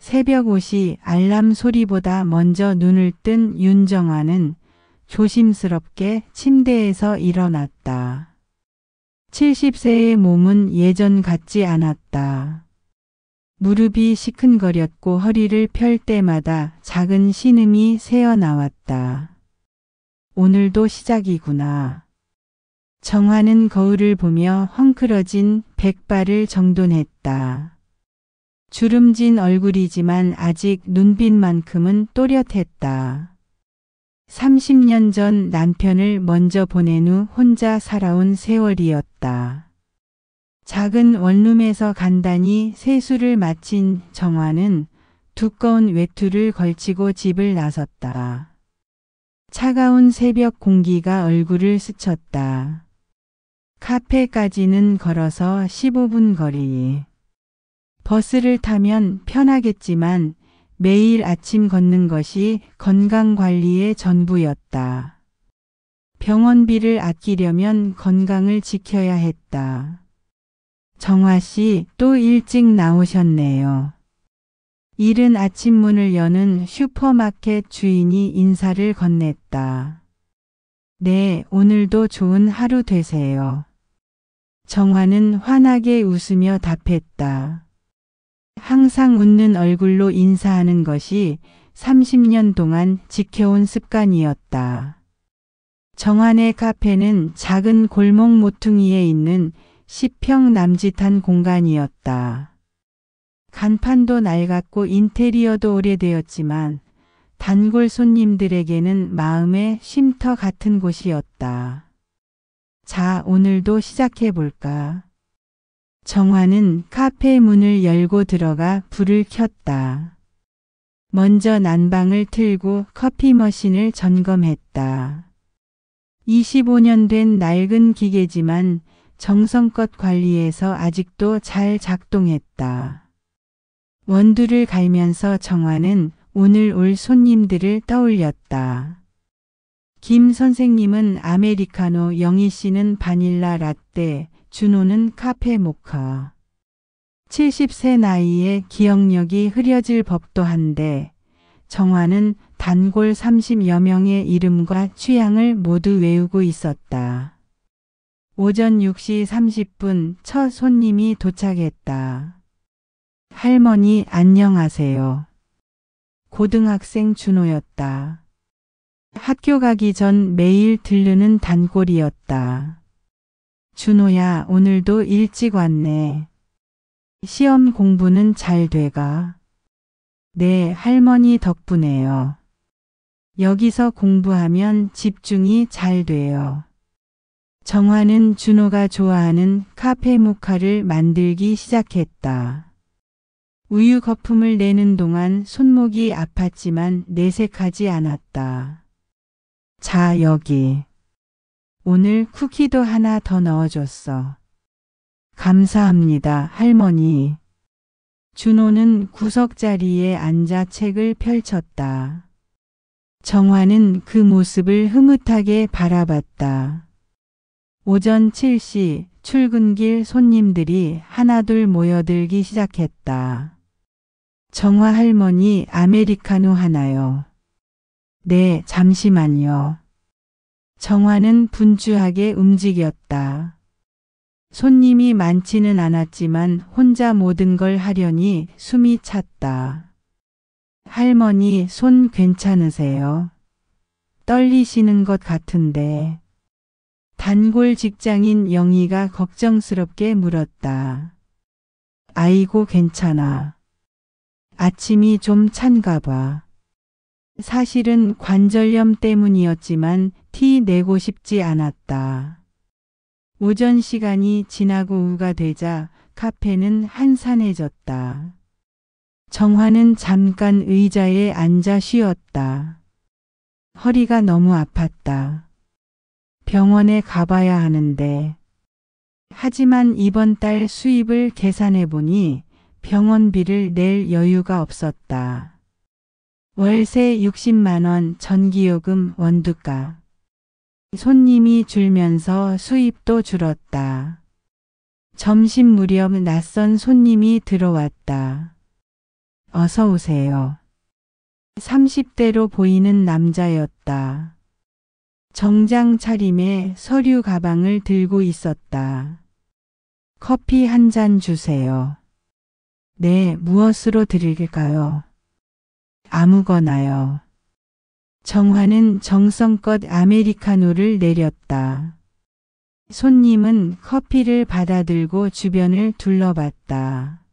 새벽 5시 알람 소리보다 먼저 눈을 뜬 윤정아는 조심스럽게 침대에서 일어났다. 70세의 몸은 예전 같지 않았다. 무릎이 시큰거렸고 허리를 펼 때마다 작은 신음이 새어나왔다. 오늘도 시작이구나. 정화는 거울을 보며 헝클어진 백발을 정돈했다. 주름진 얼굴이지만 아직 눈빛만큼은 또렷했다. 30년 전 남편을 먼저 보낸 후 혼자 살아온 세월이었다. 작은 원룸에서 간단히 세수를 마친 정화는 두꺼운 외투를 걸치고 집을 나섰다. 차가운 새벽 공기가 얼굴을 스쳤다. 카페까지는 걸어서 15분 거리. 버스를 타면 편하겠지만 매일 아침 걷는 것이 건강관리의 전부였다. 병원비를 아끼려면 건강을 지켜야 했다. 정화 씨, 또 일찍 나오셨네요. 이른 아침 문을 여는 슈퍼마켓 주인이 인사를 건넸다. 네, 오늘도 좋은 하루 되세요. 정화는 환하게 웃으며 답했다. 항상 웃는 얼굴로 인사하는 것이 30년 동안 지켜온 습관이었다. 정환의 카페는 작은 골목 모퉁이에 있는 10평 남짓한 공간이었다. 간판도 낡았고 인테리어도 오래되었지만 단골 손님들에게는 마음의 쉼터 같은 곳이었다. 자, 오늘도 시작해볼까? 정화는 카페 문을 열고 들어가 불을 켰다. 먼저 난방을 틀고 커피 머신을 점검했다. 25년 된 낡은 기계지만 정성껏 관리해서 아직도 잘 작동했다. 원두를 갈면서 정화는 오늘 올 손님들을 떠올렸다. 김 선생님은 아메리카노, 영희 씨는 바닐라 라떼, 준호는 카페 모카. 70세 나이에 기억력이 흐려질 법도 한데 정화는 단골 30여 명의 이름과 취향을 모두 외우고 있었다. 오전 6시 30분 첫 손님이 도착했다. 할머니 안녕하세요. 고등학생 준호였다. 학교 가기 전 매일 들르는 단골이었다. 준호야, 오늘도 일찍 왔네. 시험 공부는 잘 돼가? 네, 할머니 덕분에요. 여기서 공부하면 집중이 잘 돼요. 정화는 준호가 좋아하는 카페 모카를 만들기 시작했다. 우유 거품을 내는 동안 손목이 아팠지만 내색하지 않았다. 자, 여기. 오늘 쿠키도 하나 더 넣어줬어. 감사합니다, 할머니. 준호는 구석자리에 앉아 책을 펼쳤다. 정화는 그 모습을 흐뭇하게 바라봤다. 오전 7시 출근길 손님들이 하나둘 모여들기 시작했다. 정화 할머니 아메리카노 하나요. 네, 잠시만요. 정화는 분주하게 움직였다. 손님이 많지는 않았지만 혼자 모든 걸 하려니 숨이 찼다. 할머니 손 괜찮으세요? 떨리시는 것 같은데. 단골 직장인 영희가 걱정스럽게 물었다. 아이고 괜찮아. 아침이 좀 찬가 봐. 사실은 관절염 때문이었지만 티 내고 싶지 않았다. 오전 시간이 지나고 오후가 되자 카페는 한산해졌다. 정화는 잠깐 의자에 앉아 쉬었다. 허리가 너무 아팠다. 병원에 가봐야 하는데. 하지만 이번 달 수입을 계산해 보니 병원비를 낼 여유가 없었다. 월세 60만 원, 전기요금, 원두가. 손님이 줄면서 수입도 줄었다. 점심 무렵 낯선 손님이 들어왔다. 어서 오세요. 30대로 보이는 남자였다. 정장 차림에 서류 가방을 들고 있었다. 커피 한 잔 주세요. 네, 무엇으로 드릴까요? 아무거나요. 정화는 정성껏 아메리카노를 내렸다. 손님은 커피를 받아들고 주변을 둘러봤다.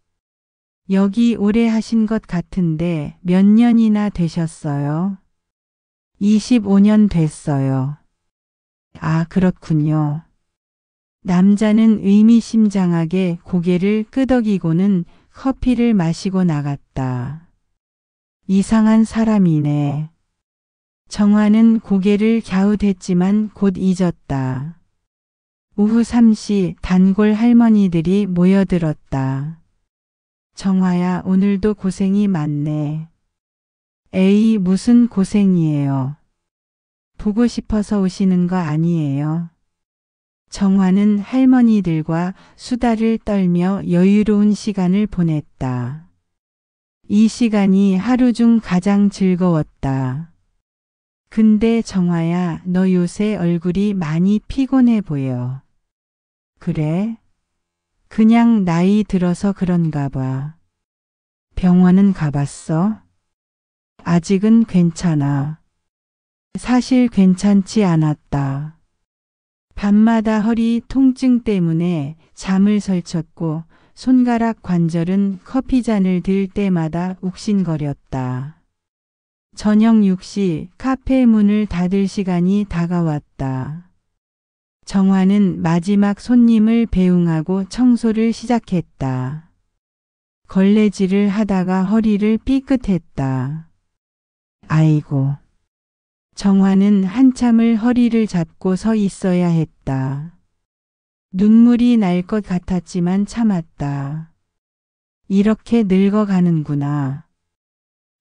여기 오래 하신 것 같은데 몇 년이나 되셨어요? 25년 됐어요. 아, 그렇군요. 남자는 의미심장하게 고개를 끄덕이고는 커피를 마시고 나갔다. 이상한 사람이네. 정화는 고개를 갸웃했지만 곧 잊었다. 오후 3시 단골 할머니들이 모여들었다. 정화야, 오늘도 고생이 많네. 에이, 무슨 고생이에요. 보고 싶어서 오시는 거 아니에요. 정화는 할머니들과 수다를 떨며 여유로운 시간을 보냈다. 이 시간이 하루 중 가장 즐거웠다. 근데 정화야, 너 요새 얼굴이 많이 피곤해 보여. 그래? 그냥 나이 들어서 그런가 봐. 병원은 가봤어? 아직은 괜찮아. 사실 괜찮지 않았다. 밤마다 허리 통증 때문에 잠을 설쳤고 손가락 관절은 커피잔을 들 때마다 욱신거렸다. 저녁 6시 카페 문을 닫을 시간이 다가왔다. 정화는 마지막 손님을 배웅하고 청소를 시작했다. 걸레질을 하다가 허리를 삐끗했다. 아이고. 정화는 한참을 허리를 잡고 서 있어야 했다. 눈물이 날 것 같았지만 참았다. 이렇게 늙어가는구나.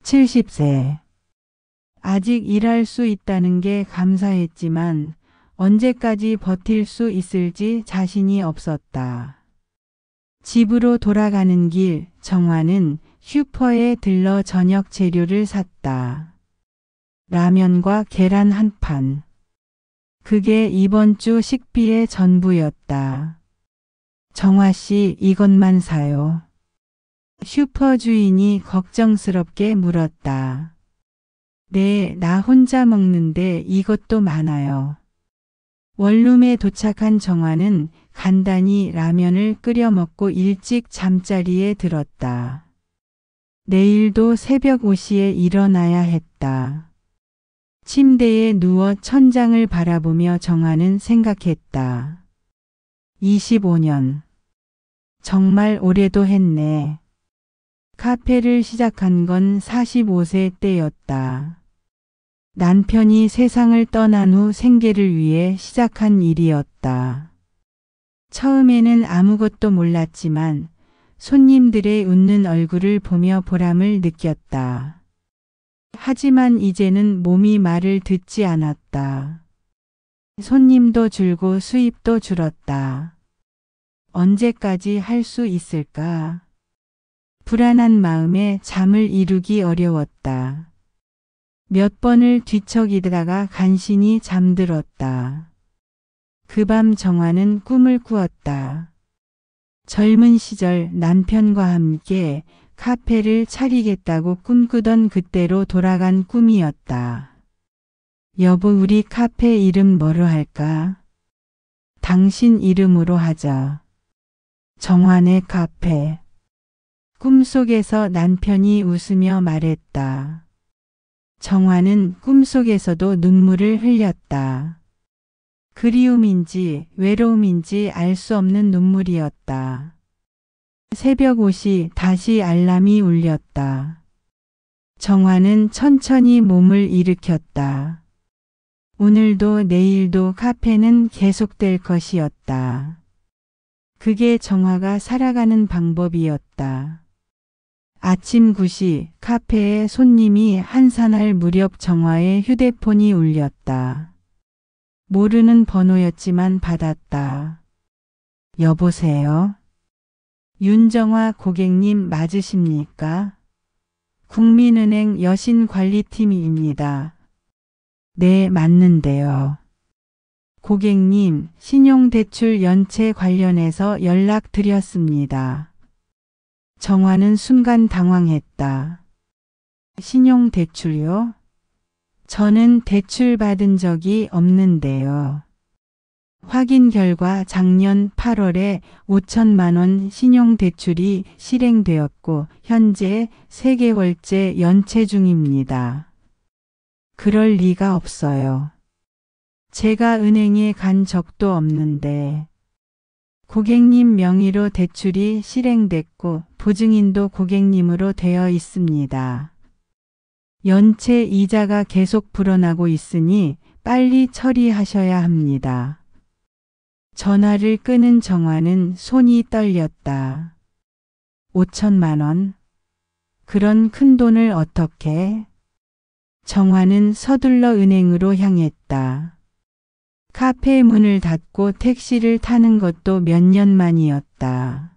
70세. 아직 일할 수 있다는 게 감사했지만 언제까지 버틸 수 있을지 자신이 없었다. 집으로 돌아가는 길, 정화는 슈퍼에 들러 저녁 재료를 샀다. 라면과 계란 한 판. 그게 이번 주 식비의 전부였다. 정화 씨, 이것만 사요. 슈퍼 주인이 걱정스럽게 물었다. 네, 나 혼자 먹는데 이것도 많아요. 원룸에 도착한 정화는 간단히 라면을 끓여 먹고 일찍 잠자리에 들었다. 내일도 새벽 5시에 일어나야 했다. 침대에 누워 천장을 바라보며 정화는 생각했다. 25년. 정말 오래도 했네. 카페를 시작한 건 45세 때였다. 남편이 세상을 떠난 후 생계를 위해 시작한 일이었다. 처음에는 아무것도 몰랐지만 손님들의 웃는 얼굴을 보며 보람을 느꼈다. 하지만 이제는 몸이 말을 듣지 않았다. 손님도 줄고 수입도 줄었다. 언제까지 할 수 있을까? 불안한 마음에 잠을 이루기 어려웠다. 몇 번을 뒤척이다가 간신히 잠들었다. 그 밤 정화는 꿈을 꾸었다. 젊은 시절 남편과 함께 카페를 차리겠다고 꿈꾸던 그때로 돌아간 꿈이었다. 여보, 우리 카페 이름 뭐로 할까? 당신 이름으로 하자. 정화네 카페. 꿈속에서 남편이 웃으며 말했다. 정화는 꿈속에서도 눈물을 흘렸다. 그리움인지 외로움인지 알 수 없는 눈물이었다. 새벽 5시 다시 알람이 울렸다. 정화는 천천히 몸을 일으켰다. 오늘도 내일도 카페는 계속될 것이었다. 그게 정화가 살아가는 방법이었다. 아침 9시 카페에 손님이 한산할 무렵 정화의 휴대폰이 울렸다. 모르는 번호였지만 받았다. 여보세요? 윤정화 고객님 맞으십니까? 국민은행 여신관리팀입니다. 네, 맞는데요. 고객님, 신용대출 연체 관련해서 연락드렸습니다. 정화는 순간 당황했다. 신용대출요? 저는 대출 받은 적이 없는데요. 확인 결과 작년 8월에 5천만 원 신용대출이 실행되었고 현재 3개월째 연체 중입니다. 그럴 리가 없어요. 제가 은행에 간 적도 없는데 고객님 명의로 대출이 실행됐고 보증인도 고객님으로 되어 있습니다. 연체 이자가 계속 불어나고 있으니 빨리 처리하셔야 합니다. 전화를 끄는 정화는 손이 떨렸다. 5천만 원? 그런 큰 돈을 어떻게? 정화는 서둘러 은행으로 향했다. 카페 문을 닫고 택시를 타는 것도 몇 년 만이었다.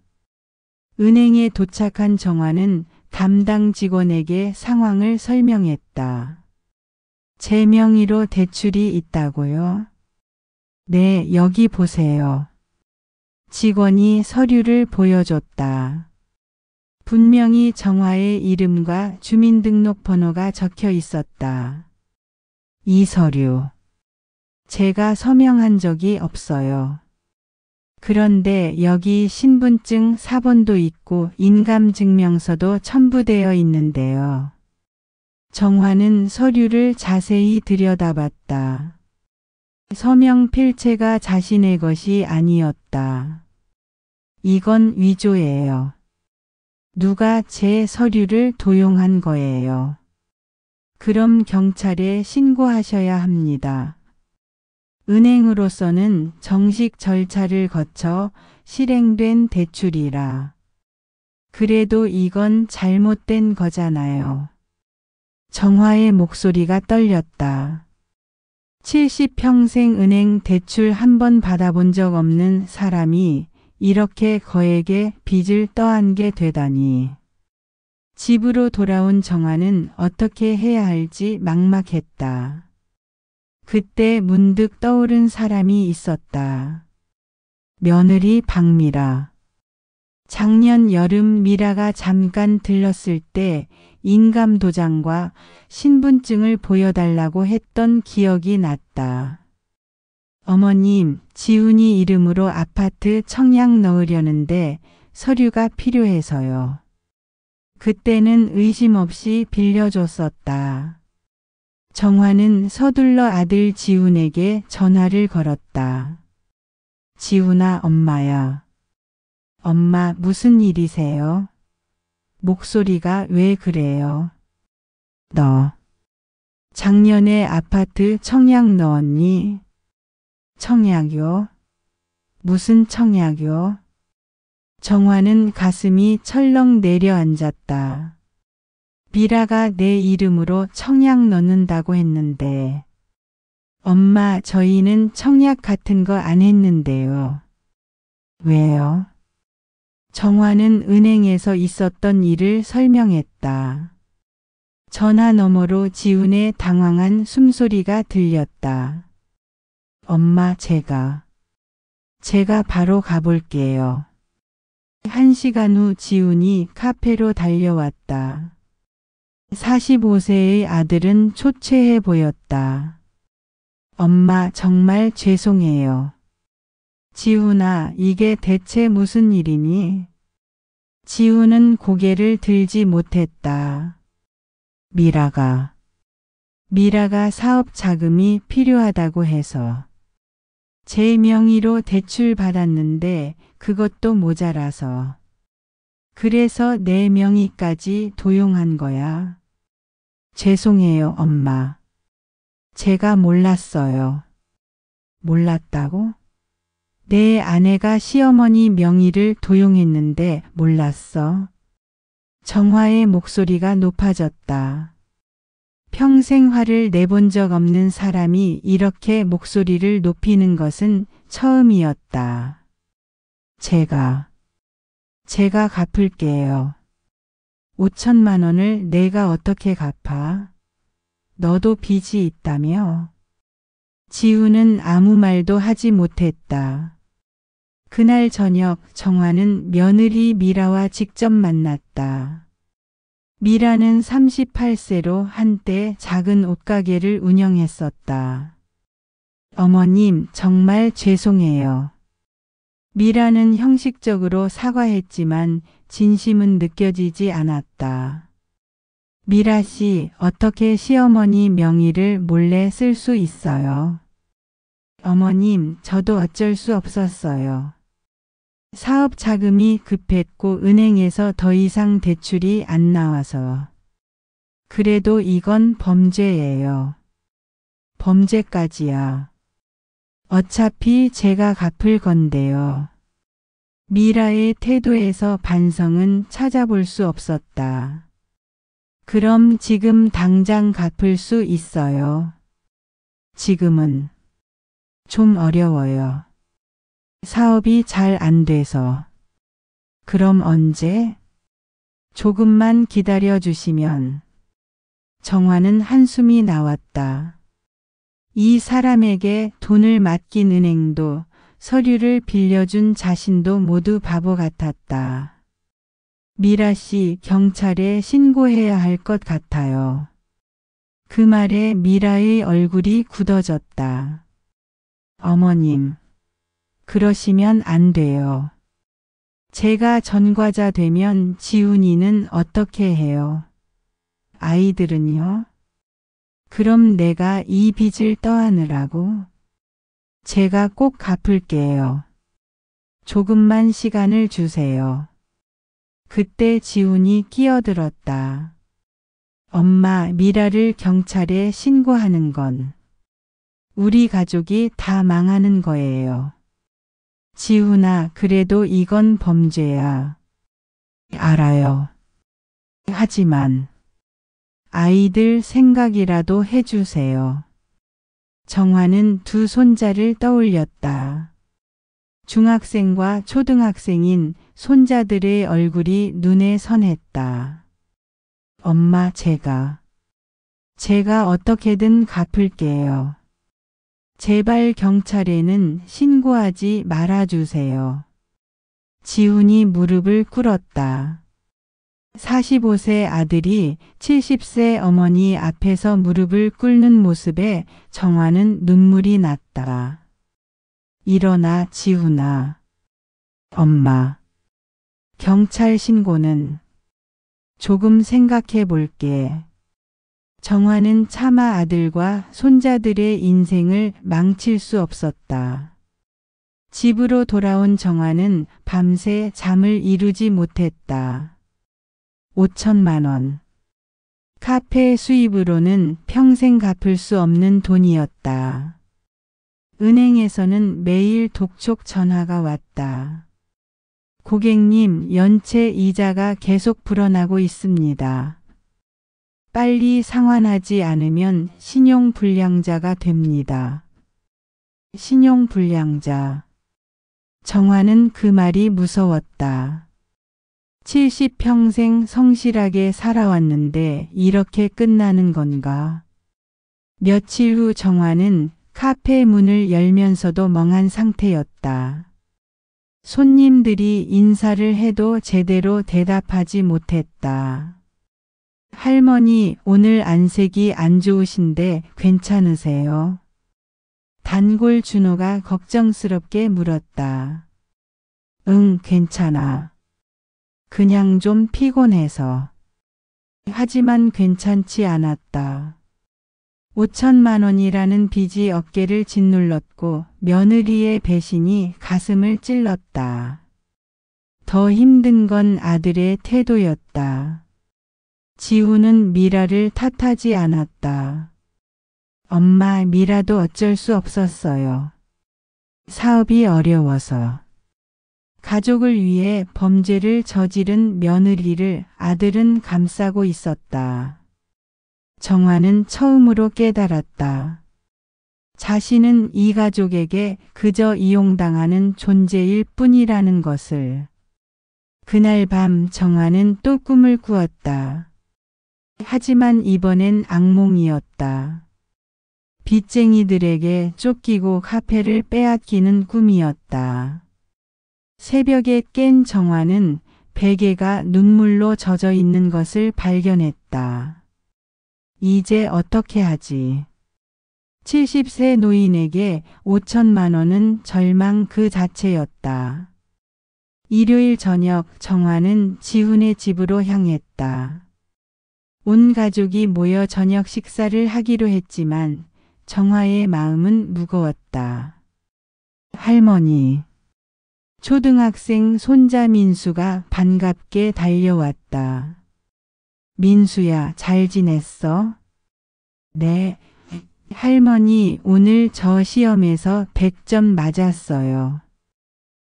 은행에 도착한 정화는 담당 직원에게 상황을 설명했다. 제 명의로 대출이 있다고요? 네, 여기 보세요. 직원이 서류를 보여줬다. 분명히 정화의 이름과 주민등록번호가 적혀 있었다. 이 서류. 제가 서명한 적이 없어요. 그런데 여기 신분증 사본도 있고 인감증명서도 첨부되어 있는데요. 정화는 서류를 자세히 들여다봤다. 서명 필체가 자신의 것이 아니었다. 이건 위조예요. 누가 제 서류를 도용한 거예요. 그럼 경찰에 신고하셔야 합니다. 은행으로서는 정식 절차를 거쳐 실행된 대출이라. 그래도 이건 잘못된 거잖아요. 정화의 목소리가 떨렸다. 70평생 은행 대출 한 번 받아본 적 없는 사람이 이렇게 거액의 빚을 떠안게 되다니. 집으로 돌아온 정화는 어떻게 해야 할지 막막했다. 그때 문득 떠오른 사람이 있었다. 며느리 박미라. 작년 여름 미라가 잠깐 들렀을 때 인감도장과 신분증을 보여달라고 했던 기억이 났다. 어머님, 지훈이 이름으로 아파트 청약 넣으려는데 서류가 필요해서요. 그때는 의심 없이 빌려줬었다. 정화는 서둘러 아들 지훈에게 전화를 걸었다. 지훈아, 엄마야. 엄마, 무슨 일이세요? 목소리가 왜 그래요? 너 작년에 아파트 청약 넣었니? 청약요? 무슨 청약요? 정화는 가슴이 철렁 내려앉았다. 미라가 내 이름으로 청약 넣는다고 했는데. 엄마, 저희는 청약 같은 거 안 했는데요. 왜요? 정화는 은행에서 있었던 일을 설명했다. 전화 너머로 지훈의 당황한 숨소리가 들렸다. 엄마, 제가 바로 가볼게요. 1시간 후 지훈이 카페로 달려왔다. 45세의 아들은 초췌해 보였다. 엄마, 정말 죄송해요. 지훈아, 이게 대체 무슨 일이니? 지훈은 고개를 들지 못했다. 미라가 사업 자금이 필요하다고 해서 제 명의로 대출 받았는데 그것도 모자라서. 그래서 내 명의까지 도용한 거야. 죄송해요, 엄마. 제가 몰랐어요. 몰랐다고? 내 아내가 시어머니 명의를 도용했는데 몰랐어? 정화의 목소리가 높아졌다. 평생 화를 내본 적 없는 사람이 이렇게 목소리를 높이는 것은 처음이었다. 제가 갚을게요. 5천만 원을 내가 어떻게 갚아? 너도 빚이 있다며? 지우는 아무 말도 하지 못했다. 그날 저녁 정화는 며느리 미라와 직접 만났다. 미라는 38세로 한때 작은 옷가게를 운영했었다. 어머님, 정말 죄송해요. 미라는 형식적으로 사과했지만 진심은 느껴지지 않았다. 미라 씨, 어떻게 시어머니 명의를 몰래 쓸 수 있어요? 어머님, 저도 어쩔 수 없었어요. 사업 자금이 급했고 은행에서 더 이상 대출이 안 나와서. 그래도 이건 범죄예요. 범죄까지야. 어차피 제가 갚을 건데요. 미라의 태도에서 반성은 찾아볼 수 없었다. 그럼 지금 당장 갚을 수 있어요. 지금은 좀 어려워요. 사업이 잘 안 돼서. 그럼 언제? 조금만 기다려 주시면. 정화는 한숨이 나왔다. 이 사람에게 돈을 맡긴 은행도 서류를 빌려준 자신도 모두 바보 같았다. 미라 씨, 경찰에 신고해야 할 것 같아요. 그 말에 미라의 얼굴이 굳어졌다. 어머님, 그러시면 안 돼요. 제가 전과자 되면 지훈이는 어떻게 해요? 아이들은요? 그럼 내가 이 빚을 떠안으라고? 제가 꼭 갚을게요. 조금만 시간을 주세요. 그때 지훈이 끼어들었다. 엄마, 미라를 경찰에 신고하는 건 우리 가족이 다 망하는 거예요. 지훈아, 그래도 이건 범죄야. 알아요. 하지만 아이들 생각이라도 해주세요. 정화는 두 손자를 떠올렸다. 중학생과 초등학생인 손자들의 얼굴이 눈에 선했다. 엄마, 제가 어떻게든 갚을게요. 제발 경찰에는 신고하지 말아주세요. 지훈이 무릎을 꿇었다. 45세 아들이 70세 어머니 앞에서 무릎을 꿇는 모습에 정화는 눈물이 났다. 일어나, 지훈아. 엄마. 경찰 신고는 조금 생각해 볼게. 정화는 차마 아들과 손자들의 인생을 망칠 수 없었다. 집으로 돌아온 정화는 밤새 잠을 이루지 못했다. 5천만 원. 카페 수입으로는 평생 갚을 수 없는 돈이었다. 은행에서는 매일 독촉 전화가 왔다. 고객님, 연체 이자가 계속 불어나고 있습니다. 빨리 상환하지 않으면 신용불량자가 됩니다. 신용불량자. 정화는 그 말이 무서웠다. 70평생 성실하게 살아왔는데 이렇게 끝나는 건가? 며칠 후 정화는 카페 문을 열면서도 멍한 상태였다. 손님들이 인사를 해도 제대로 대답하지 못했다. 할머니, 오늘 안색이 안 좋으신데 괜찮으세요? 단골 준호가 걱정스럽게 물었다. 응, 괜찮아. 그냥 좀 피곤해서. 하지만 괜찮지 않았다. 5천만 원이라는 빚이 어깨를 짓눌렀고 며느리의 배신이 가슴을 찔렀다. 더 힘든 건 아들의 태도였다. 지훈은 미라를 탓하지 않았다. 엄마, 미라도 어쩔 수 없었어요. 사업이 어려워서. 가족을 위해 범죄를 저지른 며느리를 아들은 감싸고 있었다. 정화는 처음으로 깨달았다. 자신은 이 가족에게 그저 이용당하는 존재일 뿐이라는 것을. 그날 밤 정화는 또 꿈을 꾸었다. 하지만 이번엔 악몽이었다. 빚쟁이들에게 쫓기고 카페를 빼앗기는 꿈이었다. 새벽에 깬 정화는 베개가 눈물로 젖어 있는 것을 발견했다. 이제 어떻게 하지? 70세 노인에게 5천만 원은 절망 그 자체였다. 일요일 저녁 정화는 지훈의 집으로 향했다. 온 가족이 모여 저녁 식사를 하기로 했지만 정화의 마음은 무거웠다. 할머니. 초등학생 손자 민수가 반갑게 달려왔다. 민수야, 잘 지냈어? 네. 할머니, 오늘 저 시험에서 100점 맞았어요.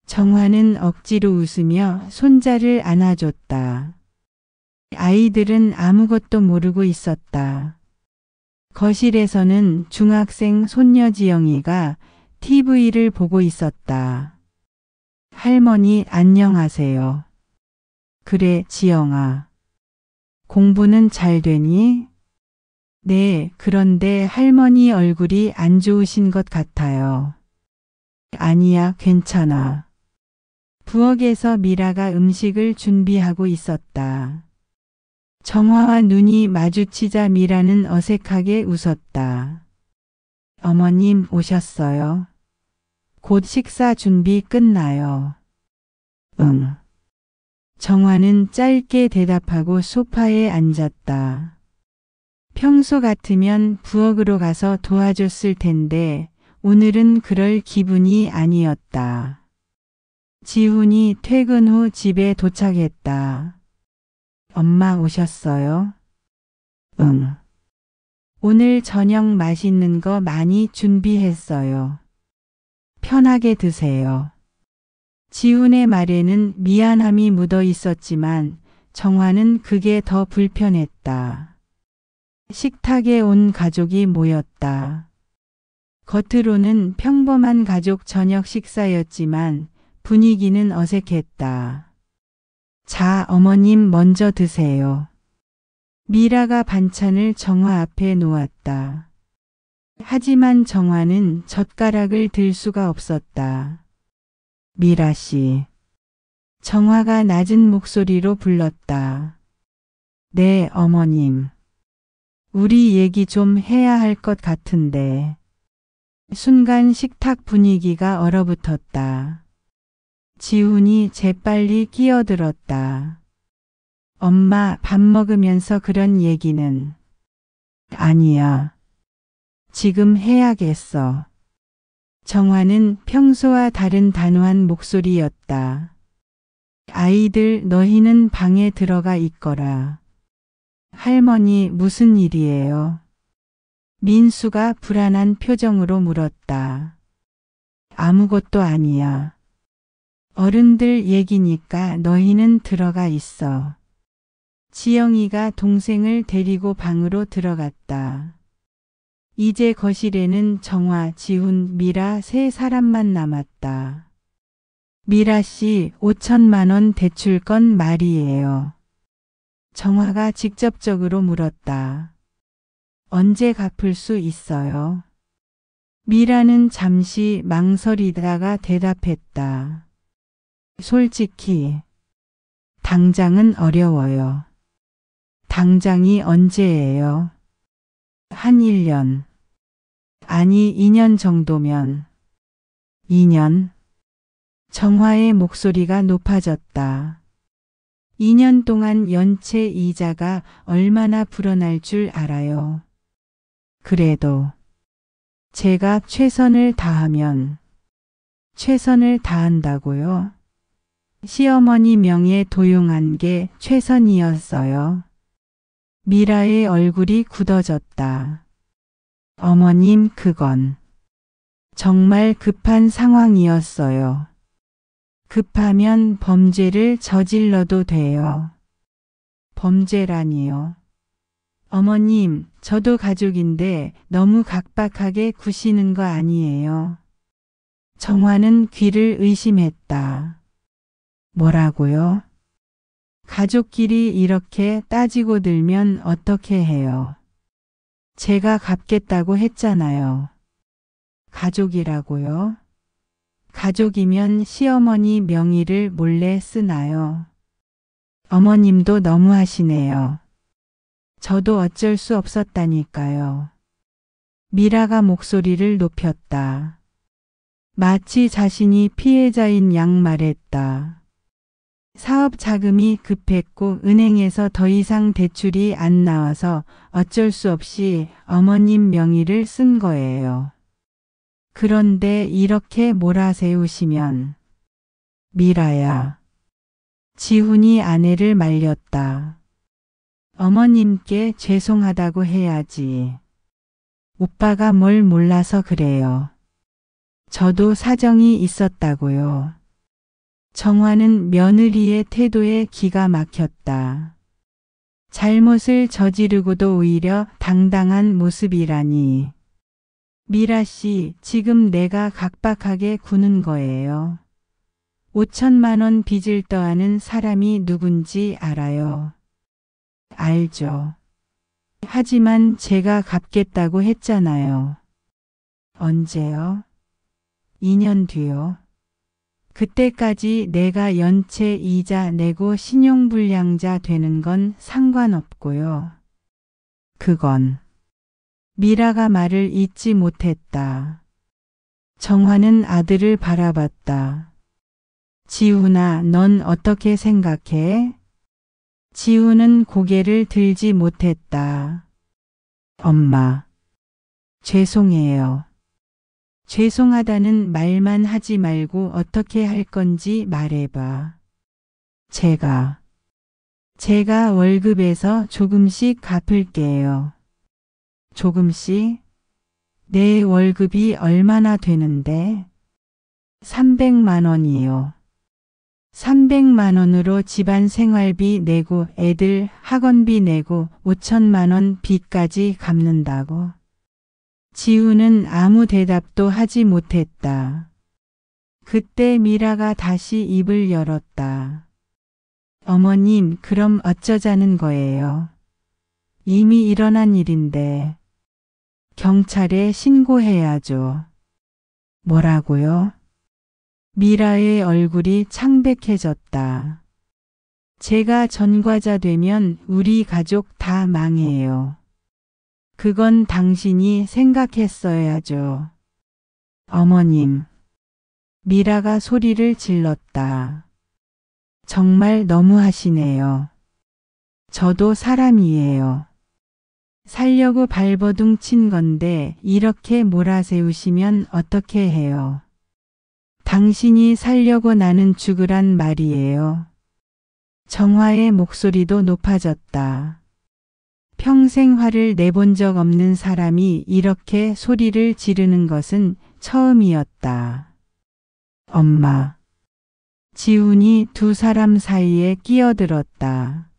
정화는 억지로 웃으며 손자를 안아줬다. 아이들은 아무것도 모르고 있었다. 거실에서는 중학생 손녀 지영이가 TV를 보고 있었다. 할머니 안녕하세요. 그래, 지영아. 공부는 잘 되니? 네, 그런데 할머니 얼굴이 안 좋으신 것 같아요. 아니야, 괜찮아. 부엌에서 미라가 음식을 준비하고 있었다. 정화와 눈이 마주치자 미라는 어색하게 웃었다. 어머님 오셨어요? 곧 식사 준비 끝나요. 응. 정화는 짧게 대답하고 소파에 앉았다. 평소 같으면 부엌으로 가서 도와줬을 텐데 오늘은 그럴 기분이 아니었다. 지훈이 퇴근 후 집에 도착했다. 엄마 오셨어요? 응. 오늘 저녁 맛있는 거 많이 준비했어요. 편하게 드세요. 지훈의 말에는 미안함이 묻어 있었지만 정화는 그게 더 불편했다. 식탁에 온 가족이 모였다. 겉으로는 평범한 가족 저녁 식사였지만 분위기는 어색했다. 자, 어머님 먼저 드세요. 미라가 반찬을 정화 앞에 놓았다. 하지만 정화는 젓가락을 들 수가 없었다. 미라 씨. 정화가 낮은 목소리로 불렀다. 네, 어머님. 우리 얘기 좀 해야 할 것 같은데. 순간 식탁 분위기가 얼어붙었다. 지훈이 재빨리 끼어들었다. 엄마, 밥 먹으면서 그런 얘기는. 아니야. 지금 해야겠어. 정화는 평소와 다른 단호한 목소리였다. 아이들, 너희는 방에 들어가 있거라. 할머니, 무슨 일이에요? 민수가 불안한 표정으로 물었다. 아무것도 아니야. 어른들 얘기니까 너희는 들어가 있어. 지영이가 동생을 데리고 방으로 들어갔다. 이제 거실에는 정화, 지훈, 미라 세 사람만 남았다. 미라 씨, 5천만 원 대출건 말이에요. 정화가 직접적으로 물었다. 언제 갚을 수 있어요? 미라는 잠시 망설이다가 대답했다. 솔직히 당장은 어려워요. 당장이 언제예요? 한 1년. 아니 2년 정도면. 2년? 정화의 목소리가 높아졌다. 2년 동안 연체 이자가 얼마나 불어날 줄 알아요. 그래도 제가 최선을 다하면. 최선을 다한다고요? 시어머니 명에 도용한 게 최선이었어요. 미라의 얼굴이 굳어졌다. 어머님, 그건 정말 급한 상황이었어요. 급하면 범죄를 저질러도 돼요. 범죄라니요. 어머님, 저도 가족인데 너무 각박하게 구시는 거 아니에요. 정화는 귀를 의심했다. 뭐라고요? 가족끼리 이렇게 따지고 들면 어떻게 해요? 제가 갚겠다고 했잖아요. 가족이라고요? 가족이면 시어머니 명의를 몰래 쓰나요? 어머님도 너무하시네요. 저도 어쩔 수 없었다니까요. 미라가 목소리를 높였다. 마치 자신이 피해자인 양 말했다. 사업 자금이 급했고 은행에서 더 이상 대출이 안 나와서 어쩔 수 없이 어머님 명의를 쓴 거예요. 그런데 이렇게 몰아세우시면 미라야. 지훈이 아내를 말렸다. 어머님께 죄송하다고 해야지. 오빠가 뭘 몰라서 그래요. 저도 사정이 있었다고요. 정화는 며느리의 태도에 기가 막혔다. 잘못을 저지르고도 오히려 당당한 모습이라니. 미라 씨, 지금 내가 각박하게 구는 거예요. 5천만 원 빚을 떠안은 사람이 누군지 알아요. 알죠. 하지만 제가 갚겠다고 했잖아요. 언제요? 2년 뒤요. 그때까지 내가 연체 이자 내고 신용불량자 되는 건 상관없고요. 그건 미라가 말을 잇지 못했다. 정화는 아들을 바라봤다. 지훈아, 넌 어떻게 생각해? 지훈은 고개를 들지 못했다. 엄마, 죄송해요. 죄송하다는 말만 하지 말고 어떻게 할 건지 말해봐. 제가 월급에서 조금씩 갚을게요. 조금씩? 내 월급이 얼마나 되는데? 300만 원이요. 300만 원으로 집안 생활비 내고 애들 학원비 내고 5천만 원 빚까지 갚는다고. 지우는 아무 대답도 하지 못했다. 그때 미라가 다시 입을 열었다. 어머님, 그럼 어쩌자는 거예요? 이미 일어난 일인데. 경찰에 신고해야죠. 뭐라고요? 미라의 얼굴이 창백해졌다. 제가 전과자 되면 우리 가족 다 망해요. 그건 당신이 생각했어야죠. 어머님. 미라가 소리를 질렀다. 정말 너무하시네요. 저도 사람이에요. 살려고 발버둥 친 건데 이렇게 몰아세우시면 어떻게 해요? 당신이 살려고 나는 죽으란 말이에요. 정화의 목소리도 높아졌다. 평생 화를 내본 적 없는 사람이 이렇게 소리를 지르는 것은 처음이었다. 엄마. 지훈이 두 사람 사이에 끼어들었다.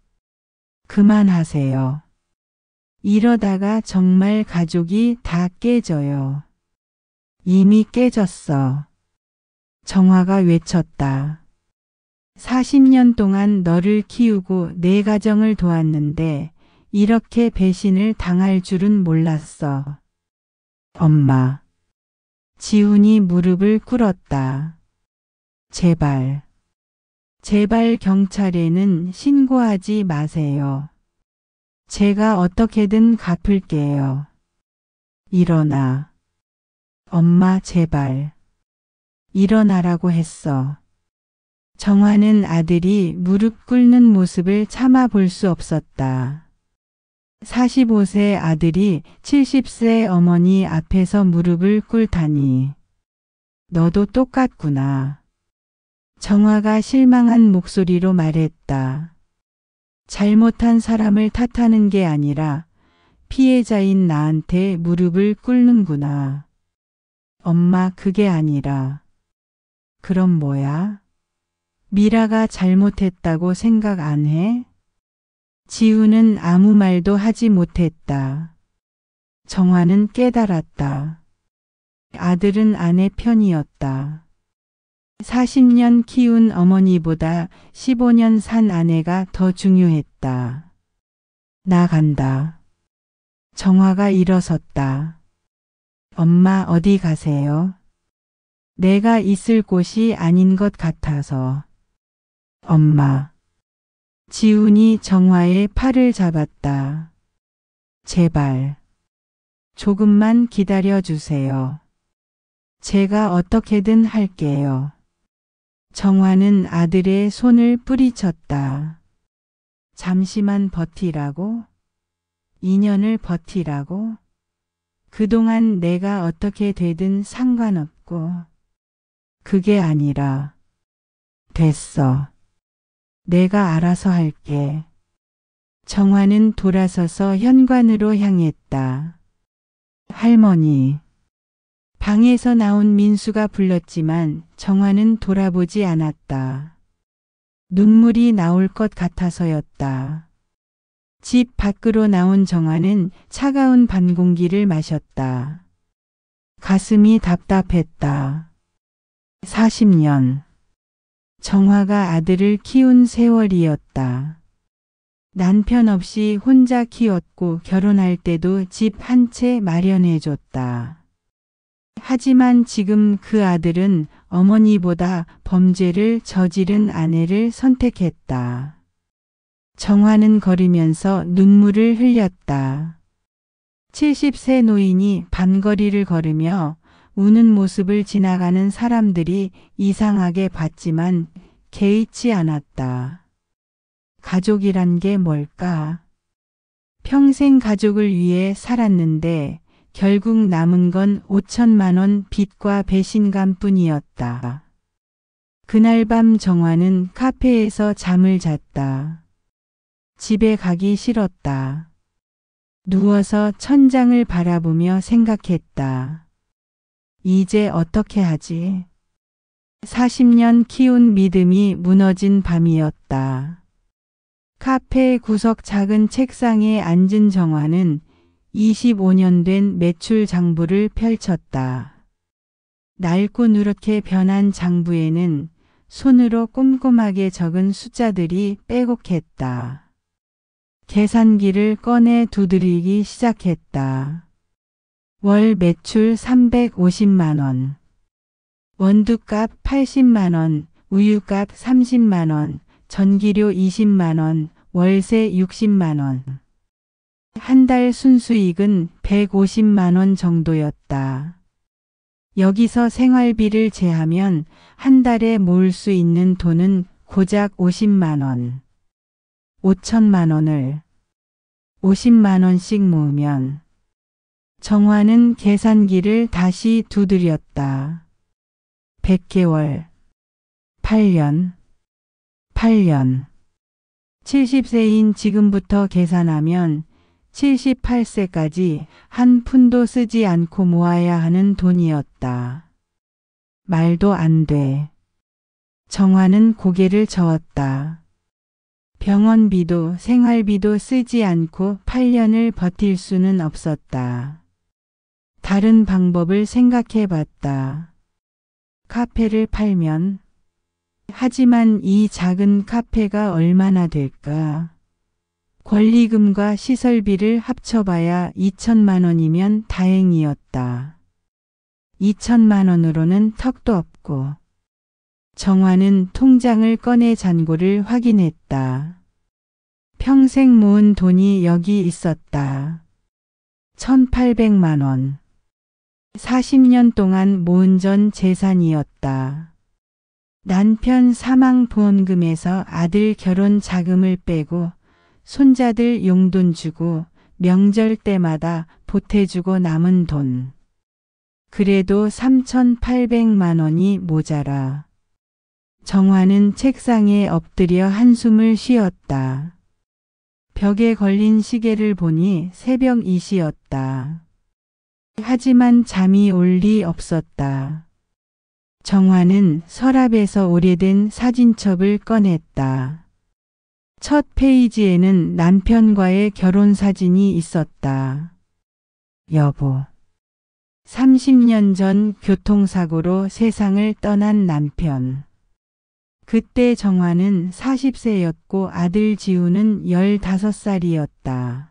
그만하세요. 이러다가 정말 가족이 다 깨져요. 이미 깨졌어. 정화가 외쳤다. 40년 동안 너를 키우고 내 가정을 도왔는데 이렇게 배신을 당할 줄은 몰랐어. 엄마. 지훈이 무릎을 꿇었다. 제발. 제발 경찰에는 신고하지 마세요. 제가 어떻게든 갚을게요. 일어나. 엄마 제발. 일어나라고 했어. 정화는 아들이 무릎 꿇는 모습을 참아 볼 수 없었다. 45세 아들이 70세 어머니 앞에서 무릎을 꿇다니. 너도 똑같구나. 정화가 실망한 목소리로 말했다. 잘못한 사람을 탓하는 게 아니라 피해자인 나한테 무릎을 꿇는구나. 엄마 그게 아니라. 그럼 뭐야? 미라가 잘못했다고 생각 안 해? 지우는 아무 말도 하지 못했다. 정화는 깨달았다. 아들은 아내 편이었다. 40년 키운 어머니보다 15년 산 아내가 더 중요했다. 나 간다. 정화가 일어섰다. 엄마 어디 가세요? 내가 있을 곳이 아닌 것 같아서. 엄마. 지훈이 정화의 팔을 잡았다. 제발. 조금만 기다려 주세요. 제가 어떻게든 할게요. 정화는 아들의 손을 뿌리쳤다. 잠시만 버티라고? 2년을 버티라고? 그동안 내가 어떻게 되든 상관없고. 그게 아니라. 됐어. 내가 알아서 할게. 정화는 돌아서서 현관으로 향했다. 할머니. 방에서 나온 민수가 불렀지만 정화는 돌아보지 않았다. 눈물이 나올 것 같아서였다. 집 밖으로 나온 정화는 차가운 밤 공기를 마셨다. 가슴이 답답했다. 40년. 정화가 아들을 키운 세월이었다. 남편 없이 혼자 키웠고 결혼할 때도 집 한 채 마련해줬다. 하지만 지금 그 아들은 어머니보다 범죄를 저지른 아내를 선택했다. 정화는 걸으면서 눈물을 흘렸다. 70세 노인이 밤거리를 걸으며 우는 모습을 지나가는 사람들이 이상하게 봤지만 개의치 않았다. 가족이란 게 뭘까? 평생 가족을 위해 살았는데 결국 남은 건 5천만 원 빚과 배신감 뿐이었다. 그날 밤 정화는 카페에서 잠을 잤다. 집에 가기 싫었다. 누워서 천장을 바라보며 생각했다. 이제 어떻게 하지? 40년 키운 믿음이 무너진 밤이었다. 카페 구석 작은 책상에 앉은 정화는 25년 된 매출 장부를 펼쳤다. 낡고 누렇게 변한 장부에는 손으로 꼼꼼하게 적은 숫자들이 빼곡했다. 계산기를 꺼내 두드리기 시작했다. 월 매출 350만 원. 원두값 80만 원, 우유값 30만 원, 전기료 20만 원, 월세 60만 원. 한 달 순수익은 150만 원 정도였다. 여기서 생활비를 제하면 한 달에 모을 수 있는 돈은 고작 50만 원. 5천만 원을 50만 원씩 모으면 정화는 계산기를 다시 두드렸다. 100개월, 8년, 70세인 지금부터 계산하면 78세까지 한 푼도 쓰지 않고 모아야 하는 돈이었다. 말도 안 돼. 정화는 고개를 저었다. 병원비도 생활비도 쓰지 않고 8년을 버틸 수는 없었다. 다른 방법을 생각해 봤다. 카페를 팔면? 하지만 이 작은 카페가 얼마나 될까? 권리금과 시설비를 합쳐봐야 2천만 원이면 다행이었다. 2천만 원으로는 턱도 없고. 정화는 통장을 꺼내 잔고를 확인했다. 평생 모은 돈이 여기 있었다. 1,800만 원. 40년 동안 모은 전 재산이었다. 남편 사망 보험금에서 아들 결혼 자금을 빼고 손자들 용돈 주고 명절 때마다 보태주고 남은 돈. 그래도 3,800만 원이 모자라. 정화는 책상에 엎드려 한숨을 쉬었다. 벽에 걸린 시계를 보니 새벽 2시였다. 하지만 잠이 올 리 없었다. 정화는 서랍에서 오래된 사진첩을 꺼냈다. 첫 페이지에는 남편과의 결혼 사진이 있었다. 여보, 30년 전 교통사고로 세상을 떠난 남편. 그때 정화는 40세였고 아들 지우는 15살이었다.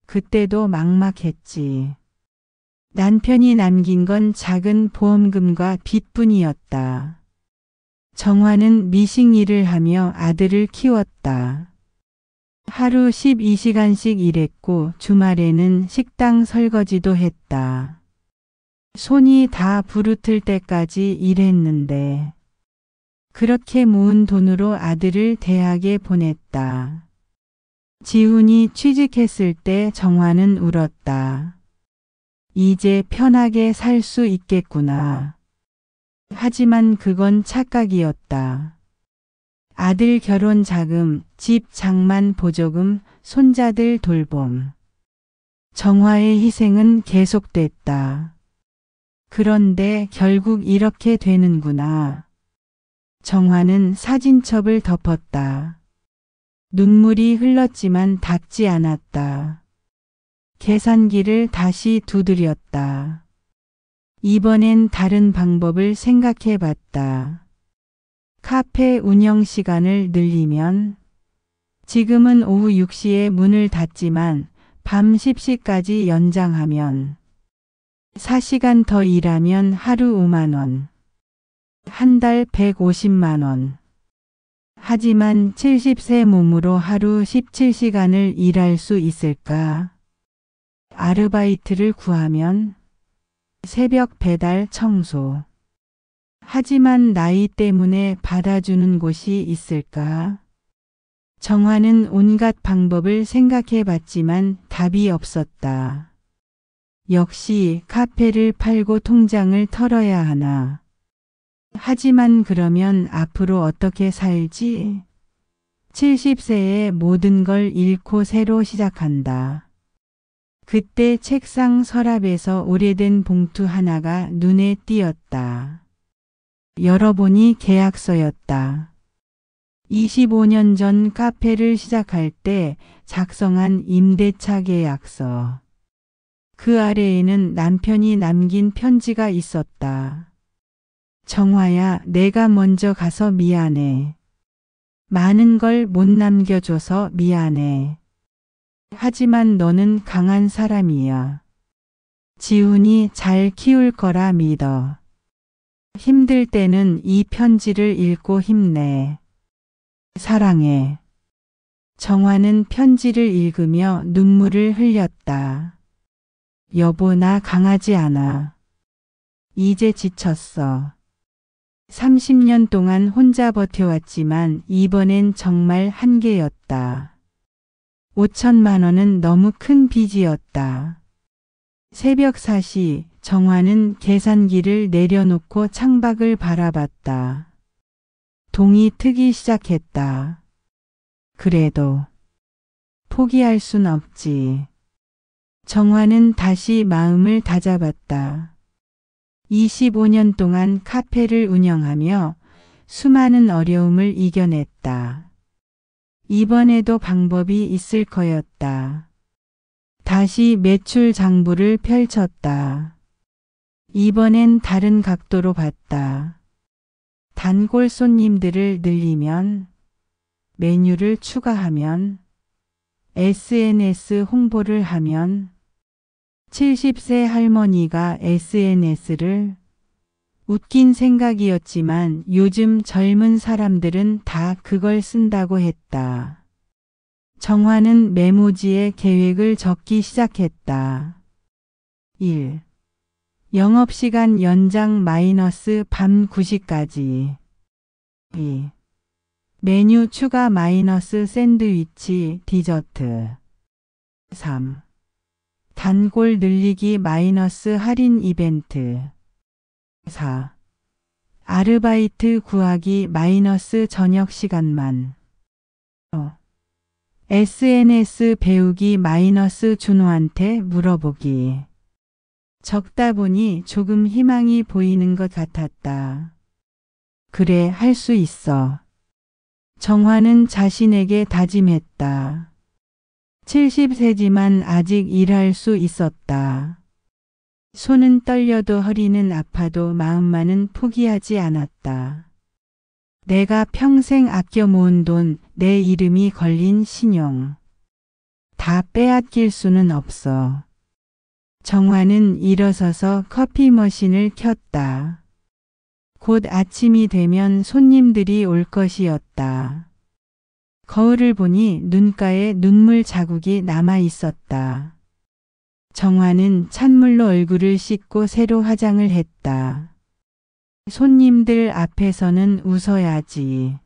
그때도 막막했지. 남편이 남긴 건 작은 보험금과 빚뿐이었다. 정화는 미싱 일을 하며 아들을 키웠다. 하루 12시간씩 일했고 주말에는 식당 설거지도 했다. 손이 다 부르틀 때까지 일했는데 그렇게 모은 돈으로 아들을 대학에 보냈다. 지훈이 취직했을 때 정화는 울었다. 이제 편하게 살 수 있겠구나. 하지만 그건 착각이었다. 아들 결혼 자금, 집 장만 보조금, 손자들 돌봄. 정화의 희생은 계속됐다. 그런데 결국 이렇게 되는구나. 정화는 사진첩을 덮었다. 눈물이 흘렀지만 닦지 않았다. 계산기를 다시 두드렸다. 이번엔 다른 방법을 생각해 봤다. 카페 운영 시간을 늘리면 지금은 오후 6시에 문을 닫지만 밤 10시까지 연장하면 4시간 더 일하면 하루 5만 원. 한 달 150만 원. 하지만 70세 몸으로 하루 17시간을 일할 수 있을까? 아르바이트를 구하면 새벽 배달 청소. 하지만 나이 때문에 받아주는 곳이 있을까? 정화는 온갖 방법을 생각해 봤지만 답이 없었다. 역시 카페를 팔고 통장을 털어야 하나. 하지만 그러면 앞으로 어떻게 살지? 70세에 모든 걸 잃고 새로 시작한다. 그때 책상 서랍에서 오래된 봉투 하나가 눈에 띄었다. 열어보니 계약서였다. 25년 전 카페를 시작할 때 작성한 임대차 계약서. 그 아래에는 남편이 남긴 편지가 있었다. 정화야, 내가 먼저 가서 미안해. 많은 걸 못 남겨줘서 미안해. 하지만 너는 강한 사람이야. 지훈이 잘 키울 거라 믿어. 힘들 때는 이 편지를 읽고 힘내. 사랑해. 정화는 편지를 읽으며 눈물을 흘렸다. 여보, 나 강하지 않아. 이제 지쳤어. 30년 동안 혼자 버텨왔지만 이번엔 정말 한계였다. 5천만 원은 너무 큰 빚이었다. 새벽 4시 정화는 계산기를 내려놓고 창밖을 바라봤다. 동이 트기 시작했다. 그래도 포기할 순 없지. 정화는 다시 마음을 다잡았다. 25년 동안 카페를 운영하며 수많은 어려움을 이겨냈다. 이번에도 방법이 있을 거였다. 다시 매출 장부를 펼쳤다. 이번엔 다른 각도로 봤다. 단골 손님들을 늘리면, 메뉴를 추가하면, SNS 홍보를 하면, 70세 할머니가 SNS를 웃긴 생각이었지만 요즘 젊은 사람들은 다 그걸 쓴다고 했다. 정화는 메모지에 계획을 적기 시작했다. 1. 영업시간 연장 마이너스 밤 9시까지. 2. 메뉴 추가 마이너스 샌드위치, 디저트. 3. 단골 늘리기 마이너스 할인 이벤트. 4. 아르바이트 구하기 마이너스 저녁 시간만. 5. SNS 배우기 마이너스 준호한테 물어보기. 적다 보니 조금 희망이 보이는 것 같았다. 그래, 할 수 있어. 정화는 자신에게 다짐했다. 70세지만 아직 일할 수 있었다. 손은 떨려도 허리는 아파도 마음만은 포기하지 않았다. 내가 평생 아껴 모은 돈, 내 이름이 걸린 신용. 다 빼앗길 수는 없어. 정화는 일어서서 커피 머신을 켰다. 곧 아침이 되면 손님들이 올 것이었다. 거울을 보니 눈가에 눈물 자국이 남아 있었다. 정화는 찬물로 얼굴을 씻고 새로 화장을 했다. 손님들 앞에서는 웃어야지.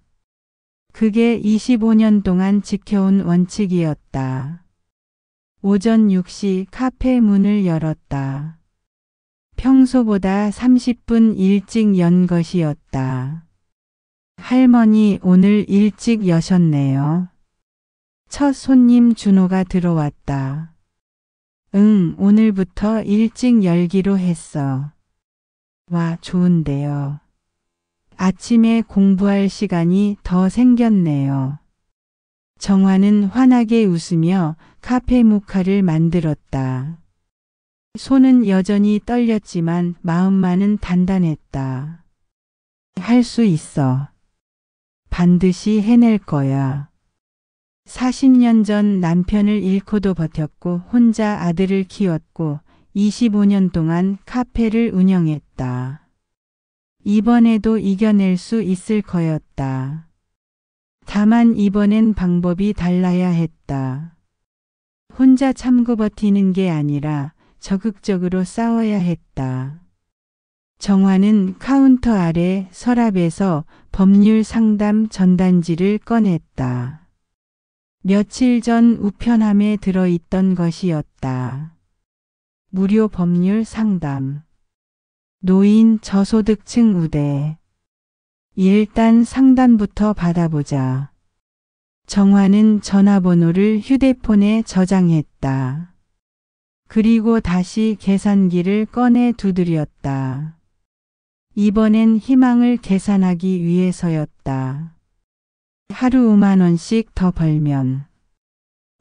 그게 25년 동안 지켜온 원칙이었다. 오전 6시 카페 문을 열었다. 평소보다 30분 일찍 연 것이었다. 할머니 오늘 일찍 여셨네요. 첫 손님 준호가 들어왔다. 응, 오늘부터 일찍 열기로 했어. 와, 좋은데요. 아침에 공부할 시간이 더 생겼네요. 정화는 환하게 웃으며 카페 모카를 만들었다. 손은 여전히 떨렸지만 마음만은 단단했다. 할 수 있어. 반드시 해낼 거야. 40년 전 남편을 잃고도 버텼고 혼자 아들을 키웠고 25년 동안 카페를 운영했다. 이번에도 이겨낼 수 있을 거였다. 다만 이번엔 방법이 달라야 했다. 혼자 참고 버티는 게 아니라 적극적으로 싸워야 했다. 정화는 카운터 아래 서랍에서 법률 상담 전단지를 꺼냈다. 며칠 전 우편함에 들어있던 것이었다. 무료 법률 상담. 노인 저소득층 우대. 일단 상담부터 받아보자. 정화는 전화번호를 휴대폰에 저장했다. 그리고 다시 계산기를 꺼내 두드렸다. 이번엔 희망을 계산하기 위해서였다. 하루 5만 원씩 더 벌면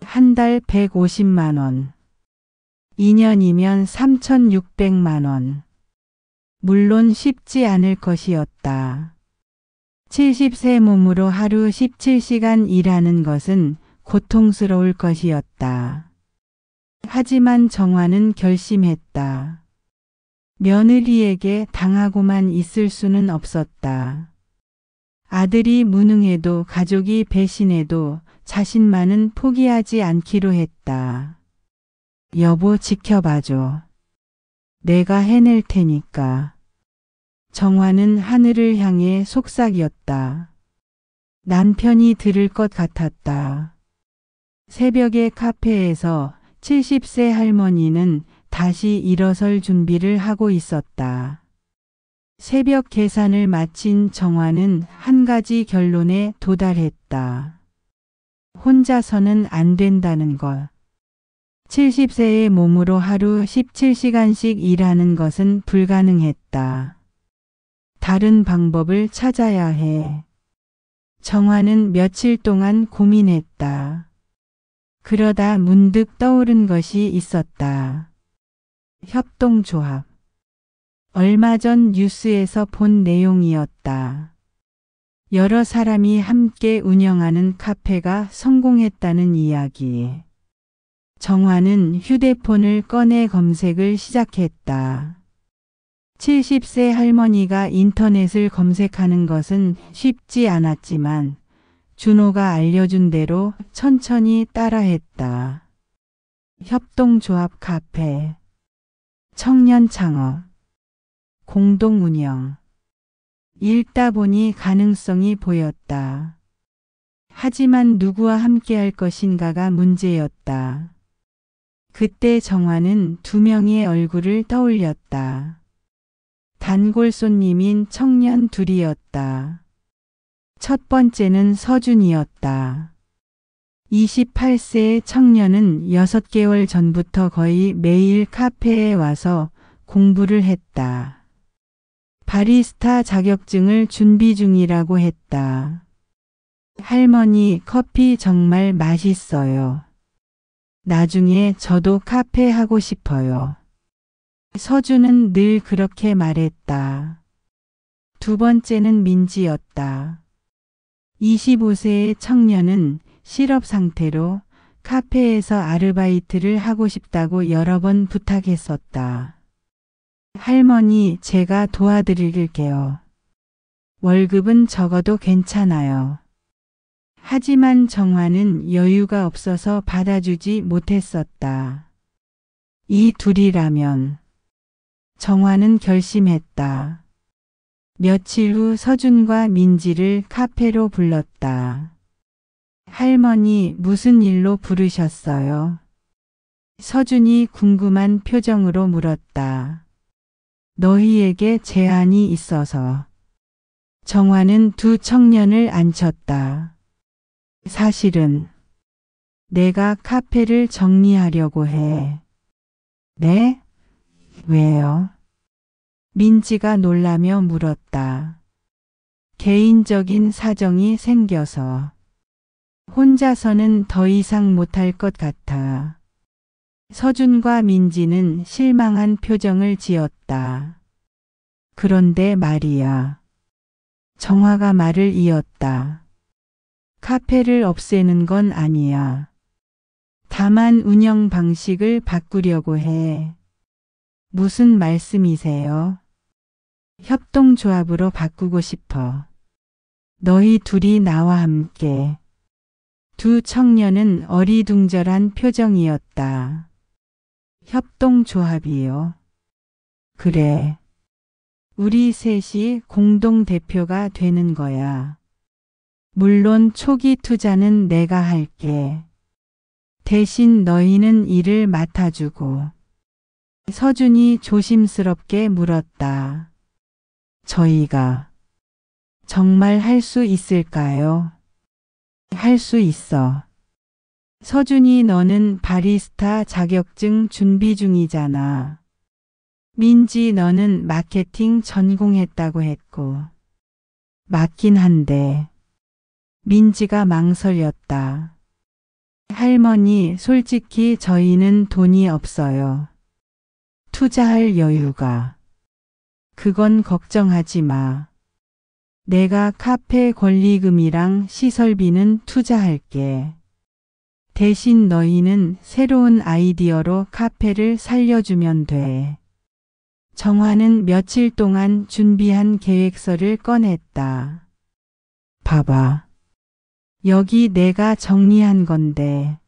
한 달 150만 원. 2년이면 3,600만 원. 물론 쉽지 않을 것이었다. 70세 몸으로 하루 17시간 일하는 것은 고통스러울 것이었다. 하지만 정화는 결심했다. 며느리에게 당하고만 있을 수는 없었다. 아들이 무능해도 가족이 배신해도 자신만은 포기하지 않기로 했다. 여보 지켜봐줘. 내가 해낼 테니까. 정화는 하늘을 향해 속삭였다. 남편이 들을 것 같았다. 새벽에 카페에서 70세 할머니는 다시 일어설 준비를 하고 있었다. 새벽 계산을 마친 정화는 한 가지 결론에 도달했다. 혼자서는 안 된다는 것. 70세의 몸으로 하루 17시간씩 일하는 것은 불가능했다. 다른 방법을 찾아야 해. 정화는 며칠 동안 고민했다. 그러다 문득 떠오른 것이 있었다. 협동조합. 얼마 전 뉴스에서 본 내용이었다. 여러 사람이 함께 운영하는 카페가 성공했다는 이야기. 정화는 휴대폰을 꺼내 검색을 시작했다. 70세 할머니가 인터넷을 검색하는 것은 쉽지 않았지만 준호가 알려준 대로 천천히 따라했다. 협동조합 카페, 청년 창업, 공동 운영. 읽다 보니 가능성이 보였다. 하지만 누구와 함께 할 것인가가 문제였다. 그때 정화는 두 명의 얼굴을 떠올렸다. 단골 손님인 청년 둘이었다. 첫 번째는 서준이었다. 28세의 청년은 6개월 전부터 거의 매일 카페에 와서 공부를 했다. 바리스타 자격증을 준비 중이라고 했다. 할머니, 커피 정말 맛있어요. 나중에 저도 카페 하고 싶어요. 서준은 늘 그렇게 말했다. 두 번째는 민지였다. 25세의 청년은 실업 상태로 카페에서 아르바이트를 하고 싶다고 여러 번 부탁했었다. 할머니, 제가 도와드릴게요. 월급은 적어도 괜찮아요. 하지만 정화는 여유가 없어서 받아주지 못했었다. 이 둘이라면. 정화는 결심했다. 며칠 후 서준과 민지를 카페로 불렀다. 할머니, 무슨 일로 부르셨어요? 서준이 궁금한 표정으로 물었다. 너희에게 제안이 있어서. 정화는 두 청년을 앉혔다. 사실은 내가 카페를 정리하려고 해. 네? 왜요? 민지가 놀라며 물었다. 개인적인 사정이 생겨서. 혼자서는 더 이상 못할 것 같아. 서준과 민지는 실망한 표정을 지었다. 그런데 말이야. 정화가 말을 이었다. 카페를 없애는 건 아니야. 다만 운영 방식을 바꾸려고 해. 무슨 말씀이세요? 협동조합으로 바꾸고 싶어. 너희 둘이 나와 함께. 두 청년은 어리둥절한 표정이었다. 협동조합이요. 그래. 우리 셋이 공동대표가 되는 거야. 물론 초기 투자는 내가 할게. 대신 너희는 일을 맡아주고. 서준이 조심스럽게 물었다. 저희가 정말 할 수 있을까요? 할 수 있어. 서준이, 너는 바리스타 자격증 준비 중이잖아. 민지, 너는 마케팅 전공했다고 했고. 맞긴 한데. 민지가 망설였다. 할머니, 솔직히 저희는 돈이 없어요. 투자할 여유가. 그건 걱정하지 마. 내가 카페 권리금이랑 시설비는 투자할게. 대신 너희는 새로운 아이디어로 카페를 살려주면 돼. 정화는 며칠 동안 준비한 계획서를 꺼냈다. 봐봐. 여기 내가 정리한 건데.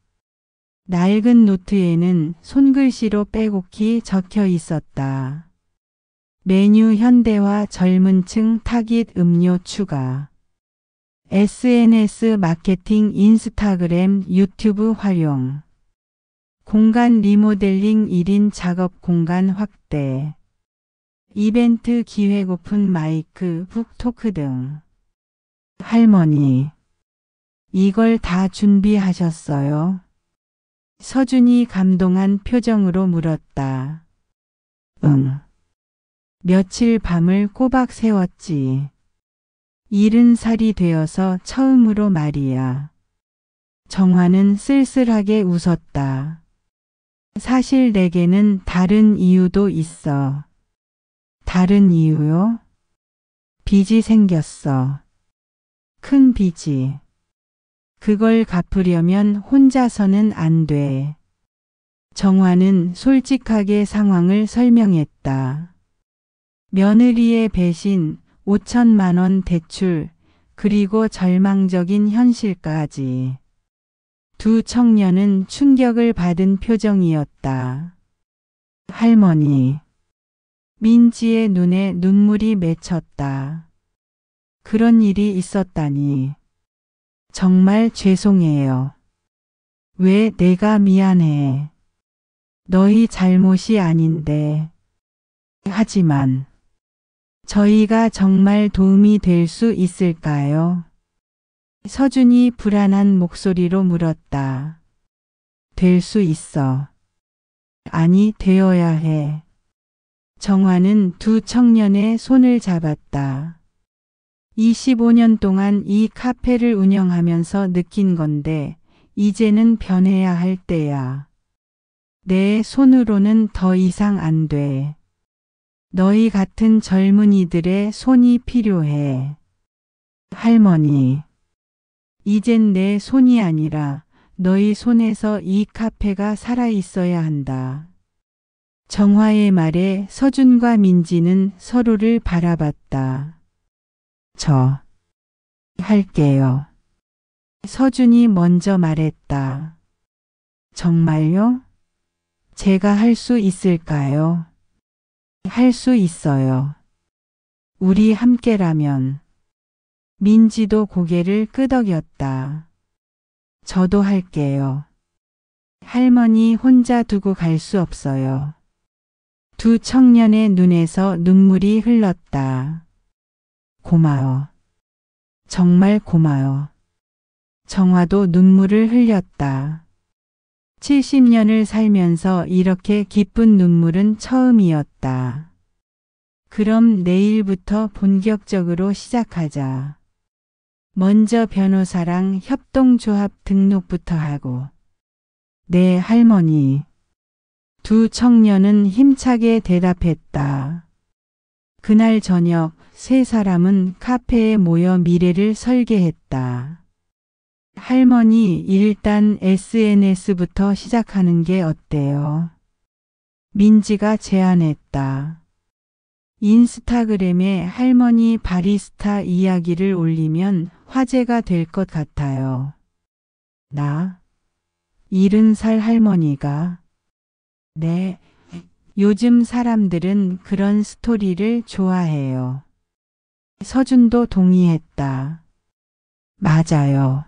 낡은 노트에는 손글씨로 빼곡히 적혀 있었다. 메뉴 현대화, 젊은 층 타깃 음료 추가. SNS 마케팅, 인스타그램, 유튜브 활용. 공간 리모델링, 1인 작업 공간 확대. 이벤트 기획, 오픈 마이크, 북토크 등. 할머니, 이걸 다 준비하셨어요? 서준이 감동한 표정으로 물었다. 응. 며칠 밤을 꼬박 새웠지. 70살이 되어서 처음으로 말이야. 정화는 쓸쓸하게 웃었다. 사실 내게는 다른 이유도 있어. 다른 이유요? 빚이 생겼어. 큰 빚이. 그걸 갚으려면 혼자서는 안 돼. 정화는 솔직하게 상황을 설명했다. 며느리의 배신, 5천만 원 대출, 그리고 절망적인 현실까지. 두 청년은 충격을 받은 표정이었다. 할머니. 민지의 눈에 눈물이 맺혔다. 그런 일이 있었다니. 정말 죄송해요. 왜 내가 미안해. 너희 잘못이 아닌데. 하지만 저희가 정말 도움이 될 수 있을까요? 서준이 불안한 목소리로 물었다. 될 수 있어. 아니, 되어야 해. 정화는 두 청년의 손을 잡았다. 25년 동안 이 카페를 운영하면서 느낀 건데 이제는 변해야 할 때야. 내 손으로는 더 이상 안 돼. 너희 같은 젊은이들의 손이 필요해. 할머니, 이젠 내 손이 아니라 너희 손에서 이 카페가 살아 있어야 한다. 정화의 말에 서준과 민지는 서로를 바라봤다. 저 할게요. 서준이 먼저 말했다. 정말요? 제가 할 수 있을까요? 할 수 있어요. 우리 함께라면. 민지도 고개를 끄덕였다. 저도 할게요. 할머니 혼자 두고 갈 수 없어요. 두 청년의 눈에서 눈물이 흘렀다. 고마워. 정말 고마워. 정화도 눈물을 흘렸다. 70년을 살면서 이렇게 기쁜 눈물은 처음이었다. 그럼 내일부터 본격적으로 시작하자. 먼저 변호사랑 협동조합 등록부터 하고. 네, 할머니. 두 청년은 힘차게 대답했다. 그날 저녁 세 사람은 카페에 모여 미래를 설계했다. 할머니, 일단 SNS부터 시작하는 게 어때요? 민지가 제안했다. 인스타그램에 할머니 바리스타 이야기를 올리면 화제가 될 것 같아요. 나? 70살 할머니가? 네, 요즘 사람들은 그런 스토리를 좋아해요. 서준도 동의했다. 맞아요.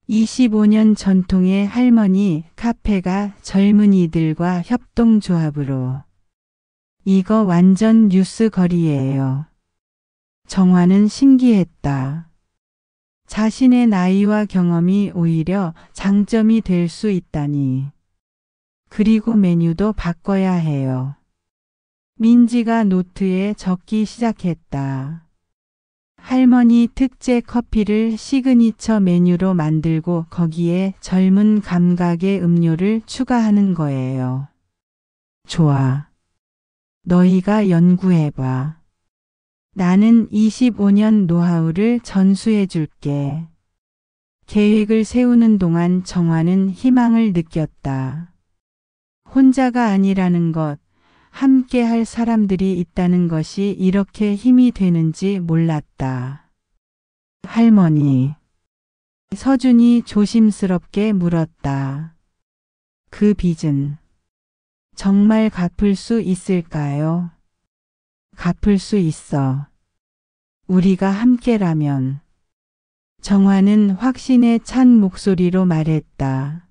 25년 전통의 할머니 카페가 젊은이들과 협동조합으로. 이거 완전 뉴스거리예요. 정화는 신기했다. 자신의 나이와 경험이 오히려 장점이 될 수 있다니. 그리고 메뉴도 바꿔야 해요. 민지가 노트에 적기 시작했다. 할머니 특제 커피를 시그니처 메뉴로 만들고 거기에 젊은 감각의 음료를 추가하는 거예요. 좋아. 너희가 연구해봐. 나는 25년 노하우를 전수해 줄게. 계획을 세우는 동안 정화는 희망을 느꼈다. 혼자가 아니라는 것, 함께 할 사람들이 있다는 것이 이렇게 힘이 되는지 몰랐다. 할머니. 서준이 조심스럽게 물었다. 그 빚은 정말 갚을 수 있을까요? 갚을 수 있어. 우리가 함께라면. 정화는 확신에 찬 목소리로 말했다.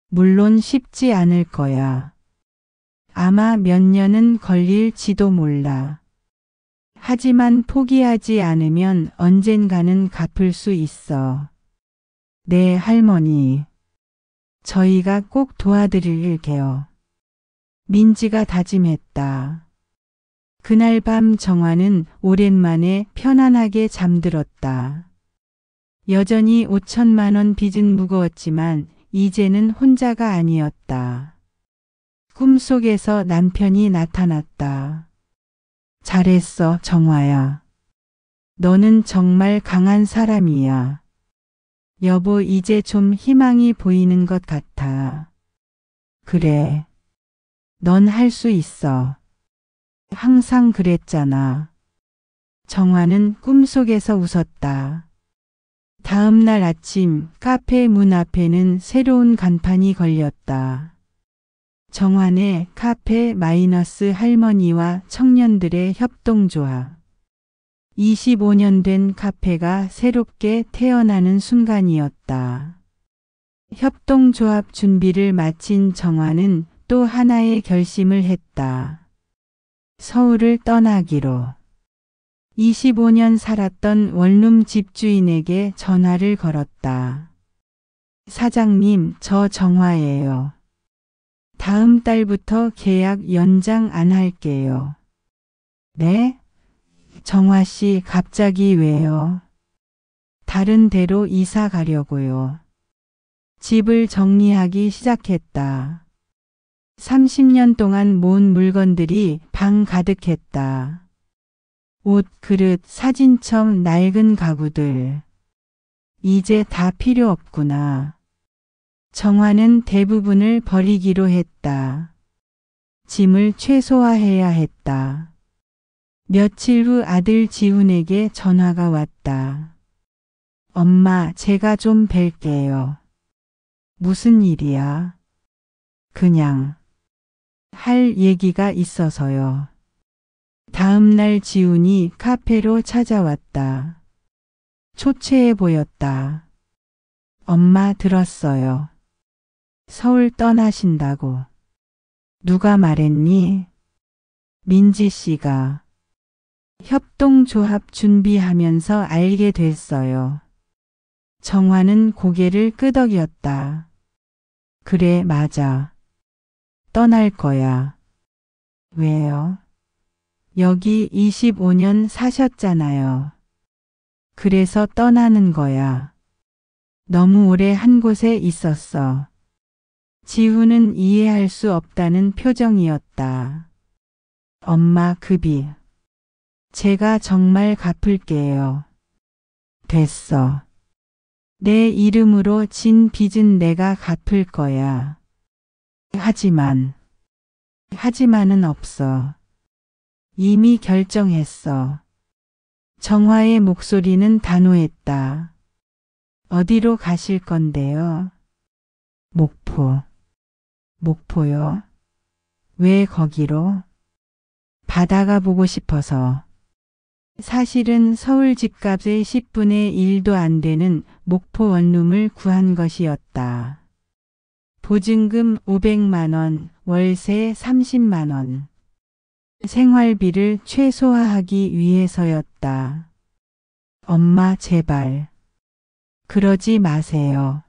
물론 쉽지 않을 거야. 아마 몇 년은 걸릴지도 몰라. 하지만 포기하지 않으면 언젠가는 갚을 수 있어. 네, 할머니. 저희가 꼭 도와드릴게요. 민지가 다짐했다. 그날 밤 정화는 오랜만에 편안하게 잠들었다. 여전히 5천만 원 빚은 무거웠지만 이제는 혼자가 아니었다. 꿈속에서 남편이 나타났다. 잘했어, 정화야. 너는 정말 강한 사람이야. 여보, 이제 좀 희망이 보이는 것 같아. 그래. 넌 할 수 있어. 항상 그랬잖아. 정화는 꿈속에서 웃었다. 다음 날 아침 카페 문 앞에는 새로운 간판이 걸렸다. 정환의 카페 마이너스 할머니와 청년들의 협동조합. 25년 된 카페가 새롭게 태어나는 순간이었다. 협동조합 준비를 마친 정환은 또 하나의 결심을 했다. 서울을 떠나기로. 25년 살았던 원룸 집주인에게 전화를 걸었다. 사장님, 저 정화예요. 다음 달부터 계약 연장 안 할게요. 네? 정화 씨, 갑자기 왜요? 다른 데로 이사 가려고요. 집을 정리하기 시작했다. 30년 동안 모은 물건들이 방 가득했다. 옷, 그릇, 사진첩, 낡은 가구들. 이제 다 필요 없구나. 정화는 대부분을 버리기로 했다. 짐을 최소화해야 했다. 며칠 후 아들 지훈에게 전화가 왔다. 엄마, 제가 좀 뵐게요. 무슨 일이야? 그냥 할 얘기가 있어서요. 다음 날 지훈이 카페로 찾아왔다. 초췌해 보였다. 엄마 들었어요. 서울 떠나신다고. 누가 말했니? 민지 씨가. 협동조합 준비하면서 알게 됐어요. 정화는 고개를 끄덕였다. 그래, 맞아. 떠날 거야. 왜요? 여기 25년 사셨잖아요. 그래서 떠나는 거야. 너무 오래 한 곳에 있었어. 지훈은 이해할 수 없다는 표정이었다. 엄마 그 빚. 제가 정말 갚을게요. 됐어. 내 이름으로 진 빚은 내가 갚을 거야. 하지만은 없어. 이미 결정했어. 정화의 목소리는 단호했다. 어디로 가실 건데요? 목포요? 왜 거기로? 바다가 보고 싶어서. 사실은 서울 집값의 10분의 1도 안 되는 목포 원룸을 구한 것이었다. 보증금 500만 원, 월세 30만 원. 생활비를 최소화하기 위해서였다. 엄마 제발. 그러지 마세요.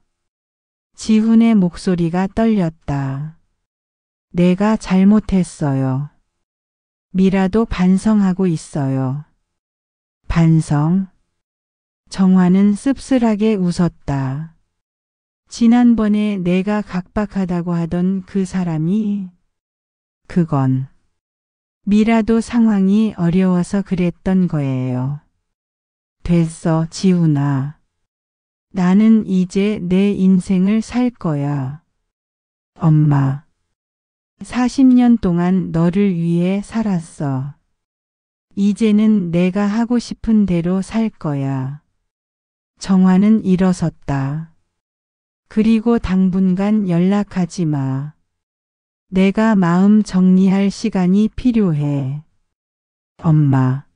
지훈의 목소리가 떨렸다. 내가 잘못했어요. 미라도 반성하고 있어요. 반성? 정화는 씁쓸하게 웃었다. 지난번에 내가 각박하다고 하던 그 사람이? 그건 미라도 상황이 어려워서 그랬던 거예요. 됐어, 지훈아. 나는 이제 내 인생을 살 거야. 엄마. 40년 동안 너를 위해 살았어. 이제는 내가 하고 싶은 대로 살 거야. 정화는 일어섰다. 그리고 당분간 연락하지 마. 내가 마음 정리할 시간이 필요해. 엄마.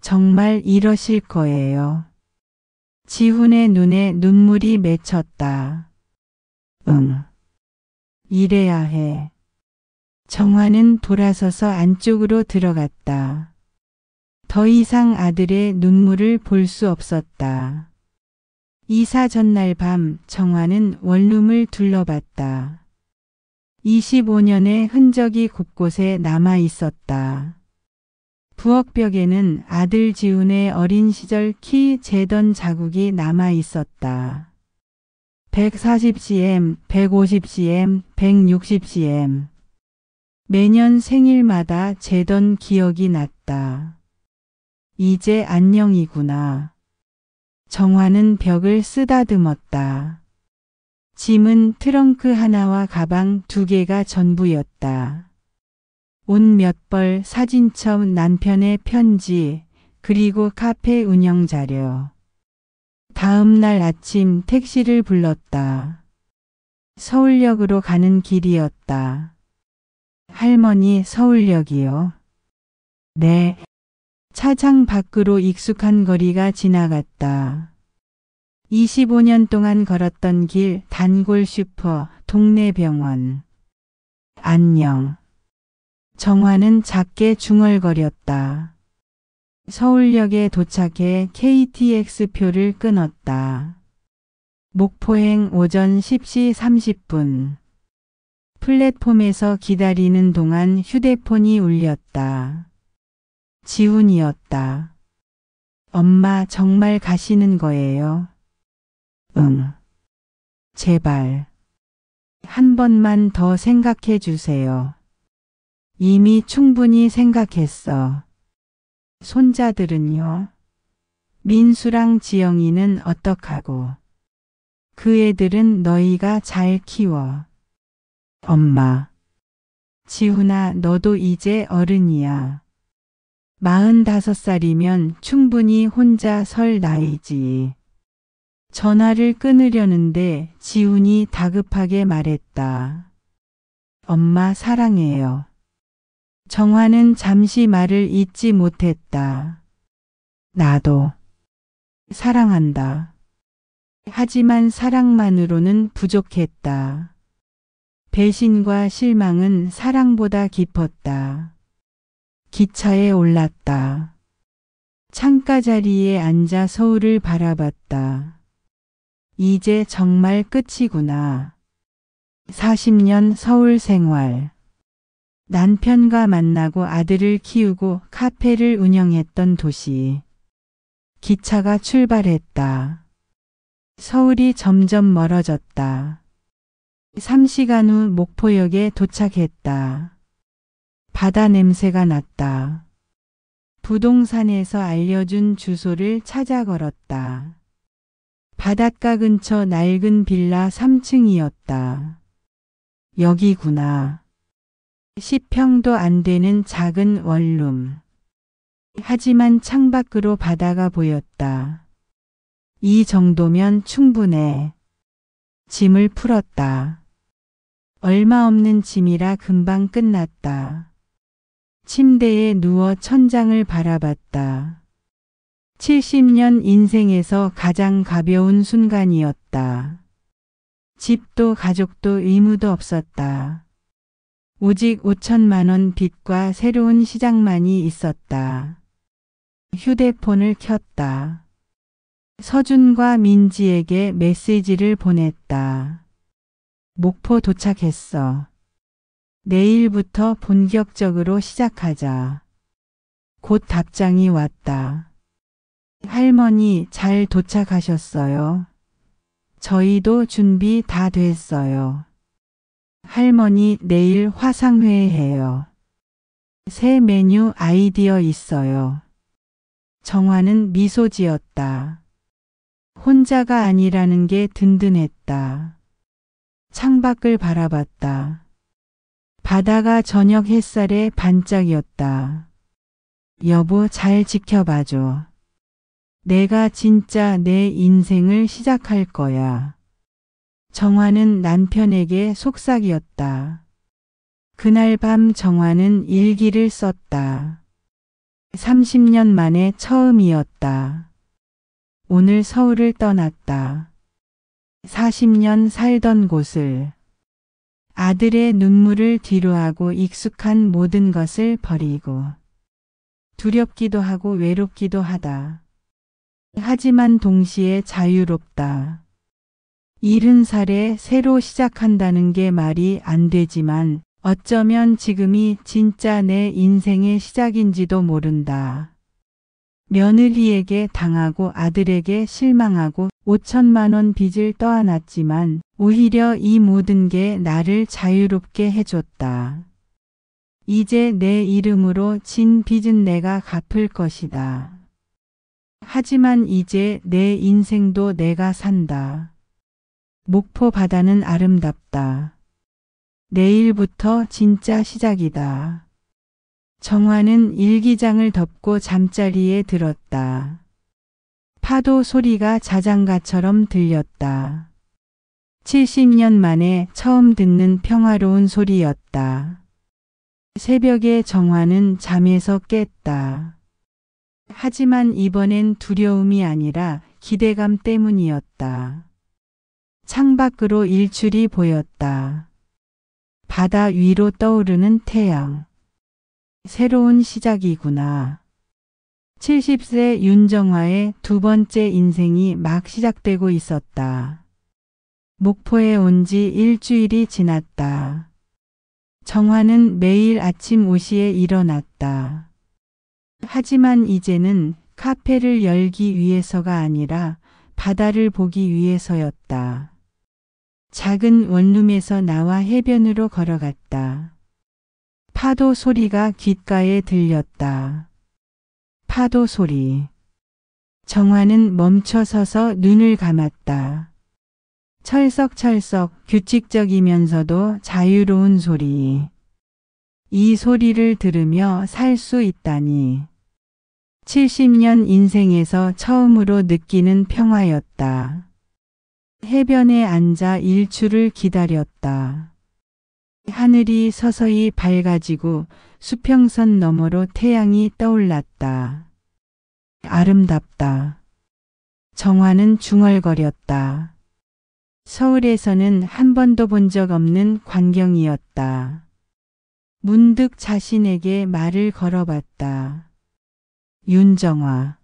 정말 이러실 거예요. 지훈의 눈에 눈물이 맺혔다. 응. 이래야 해. 정화는 돌아서서 안쪽으로 들어갔다. 더 이상 아들의 눈물을 볼 수 없었다. 이사 전날 밤 정화는 원룸을 둘러봤다. 25년의 흔적이 곳곳에 남아 있었다. 부엌벽에는 아들 지훈의 어린 시절 키 재던 자국이 남아 있었다. 140cm, 150cm, 160cm. 매년 생일마다 재던 기억이 났다. 이제 안녕이구나. 정화는 벽을 쓰다듬었다. 짐은 트렁크 하나와 가방 2개가 전부였다. 옷 몇 벌, 사진첩, 남편의 편지, 그리고 카페 운영 자료. 다음 날 아침 택시를 불렀다. 서울역으로 가는 길이었다. 할머니, 서울역이요? 네. 차장 밖으로 익숙한 거리가 지나갔다. 25년 동안 걸었던 길, 단골 슈퍼, 동네 병원. 안녕. 정화는 작게 중얼거렸다. 서울역에 도착해 KTX표를 끊었다. 목포행 오전 10시 30분. 플랫폼에서 기다리는 동안 휴대폰이 울렸다. 지훈이었다. 엄마 정말 가시는 거예요? 응. 제발. 한 번만 더 생각해 주세요. 이미 충분히 생각했어. 손자들은요? 민수랑 지영이는 어떡하고? 그 애들은 너희가 잘 키워. 엄마. 지훈아, 너도 이제 어른이야. 45살이면 충분히 혼자 설 나이지. 전화를 끊으려는데 지훈이 다급하게 말했다. 엄마 사랑해요. 정화는 잠시 말을 잇지 못했다. 나도 사랑한다. 하지만 사랑만으로는 부족했다. 배신과 실망은 사랑보다 깊었다. 기차에 올랐다. 창가 자리에 앉아 서울을 바라봤다. 이제 정말 끝이구나. 40년 서울 생활. 남편과 만나고 아들을 키우고 카페를 운영했던 도시. 기차가 출발했다. 서울이 점점 멀어졌다. 3시간 후 목포역에 도착했다. 바다 냄새가 났다. 부동산에서 알려준 주소를 찾아 걸었다. 바닷가 근처 낡은 빌라 3층이었다. 여기구나. 10평도 안 되는 작은 원룸. 하지만 창밖으로 바다가 보였다. 이 정도면 충분해. 짐을 풀었다. 얼마 없는 짐이라 금방 끝났다. 침대에 누워 천장을 바라봤다. 70년 인생에서 가장 가벼운 순간이었다. 집도 가족도 의무도 없었다. 오직 5천만 원 빚과 새로운 시작만이 있었다. 휴대폰을 켰다. 서준과 민지에게 메시지를 보냈다. 목포 도착했어. 내일부터 본격적으로 시작하자. 곧 답장이 왔다. 할머니 잘 도착하셨어요. 저희도 준비 다 됐어요. 할머니 내일 화상회 해요. 새 메뉴 아이디어 있어요. 정화는 미소 지었다. 혼자가 아니라는 게 든든했다. 창밖을 바라봤다. 바다가 저녁 햇살에 반짝였다. 여보 잘 지켜봐줘. 내가 진짜 내 인생을 시작할 거야. 정화는 남편에게 속삭였다. 그날 밤 정화는 일기를 썼다. 30년 만에 처음이었다. 오늘 서울을 떠났다. 40년 살던 곳을. 아들의 눈물을 뒤로하고 익숙한 모든 것을 버리고. 두렵기도 하고 외롭기도 하다. 하지만 동시에 자유롭다. 70살에 새로 시작한다는 게 말이 안 되지만 어쩌면 지금이 진짜 내 인생의 시작인지도 모른다. 며느리에게 당하고 아들에게 실망하고 5천만 원 빚을 떠안았지만 오히려 이 모든 게 나를 자유롭게 해줬다. 이제 내 이름으로 진 빚은 내가 갚을 것이다. 하지만 이제 내 인생도 내가 산다. 목포 바다는 아름답다. 내일부터 진짜 시작이다. 정화는 일기장을 덮고 잠자리에 들었다. 파도 소리가 자장가처럼 들렸다. 70년 만에 처음 듣는 평화로운 소리였다. 새벽에 정화는 잠에서 깼다. 하지만 이번엔 두려움이 아니라 기대감 때문이었다. 창밖으로 일출이 보였다. 바다 위로 떠오르는 태양. 새로운 시작이구나. 70세 윤정화의 두 번째 인생이 막 시작되고 있었다. 목포에 온 지 일주일이 지났다. 정화는 매일 아침 5시에 일어났다. 하지만 이제는 카페를 열기 위해서가 아니라 바다를 보기 위해서였다. 작은 원룸에서 나와 해변으로 걸어갔다. 파도 소리가 귓가에 들렸다. 파도 소리. 정화는 멈춰서서 눈을 감았다. 철썩철썩 규칙적이면서도 자유로운 소리. 이 소리를 들으며 살 수 있다니. 70년 인생에서 처음으로 느끼는 평화였다. 해변에 앉아 일출을 기다렸다. 하늘이 서서히 밝아지고 수평선 너머로 태양이 떠올랐다. 아름답다. 정화는 중얼거렸다. 서울에서는 한 번도 본 적 없는 광경이었다. 문득 자신에게 말을 걸어봤다. 윤정화.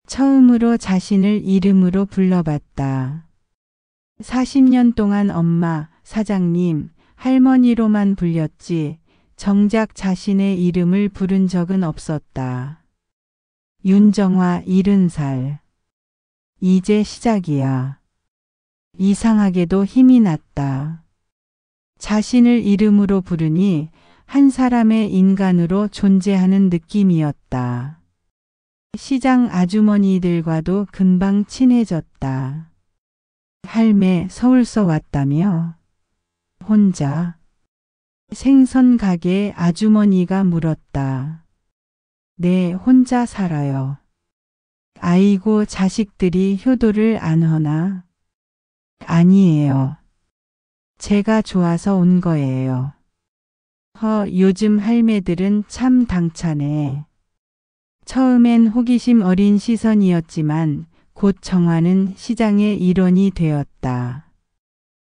처음으로 자신을 이름으로 불러봤다. 40년 동안 엄마, 사장님, 할머니로만 불렸지 정작 자신의 이름을 부른 적은 없었다. 윤정화 70살. 이제 시작이야. 이상하게도 힘이 났다. 자신을 이름으로 부르니 한 사람의 인간으로 존재하는 느낌이었다. 시장 아주머니들과도 금방 친해졌다. 할매 서울서 왔다며? 혼자? 생선 가게 아주머니가 물었다. 네, 혼자 살아요. 아이고, 자식들이 효도를 안 하나? 아니에요. 제가 좋아서 온 거예요. 요즘 할매들은 참 당차네. 처음엔 호기심 어린 시선이었지만 곧 정화는 시장의 일원이 되었다.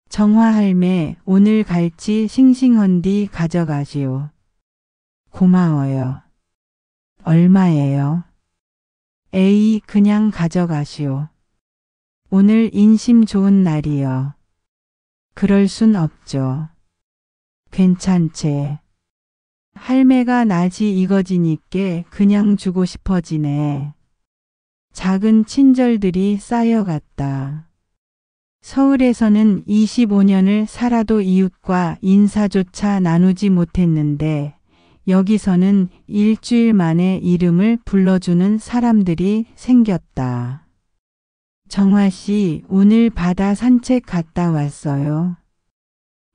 정화 할매, 오늘 갈치 싱싱헌디 가져가시오. 고마워요. 얼마예요? 에이, 그냥 가져가시오. 오늘 인심 좋은 날이요. 그럴 순 없죠. 괜찮제. 할매가 낮이 익어지니께 그냥 주고 싶어지네. 작은 친절들이 쌓여갔다. 서울에서는 25년을 살아도 이웃과 인사조차 나누지 못했는데 여기서는 일주일 만에 이름을 불러주는 사람들이 생겼다. 정화 씨, 오늘 바다 산책 갔다 왔어요.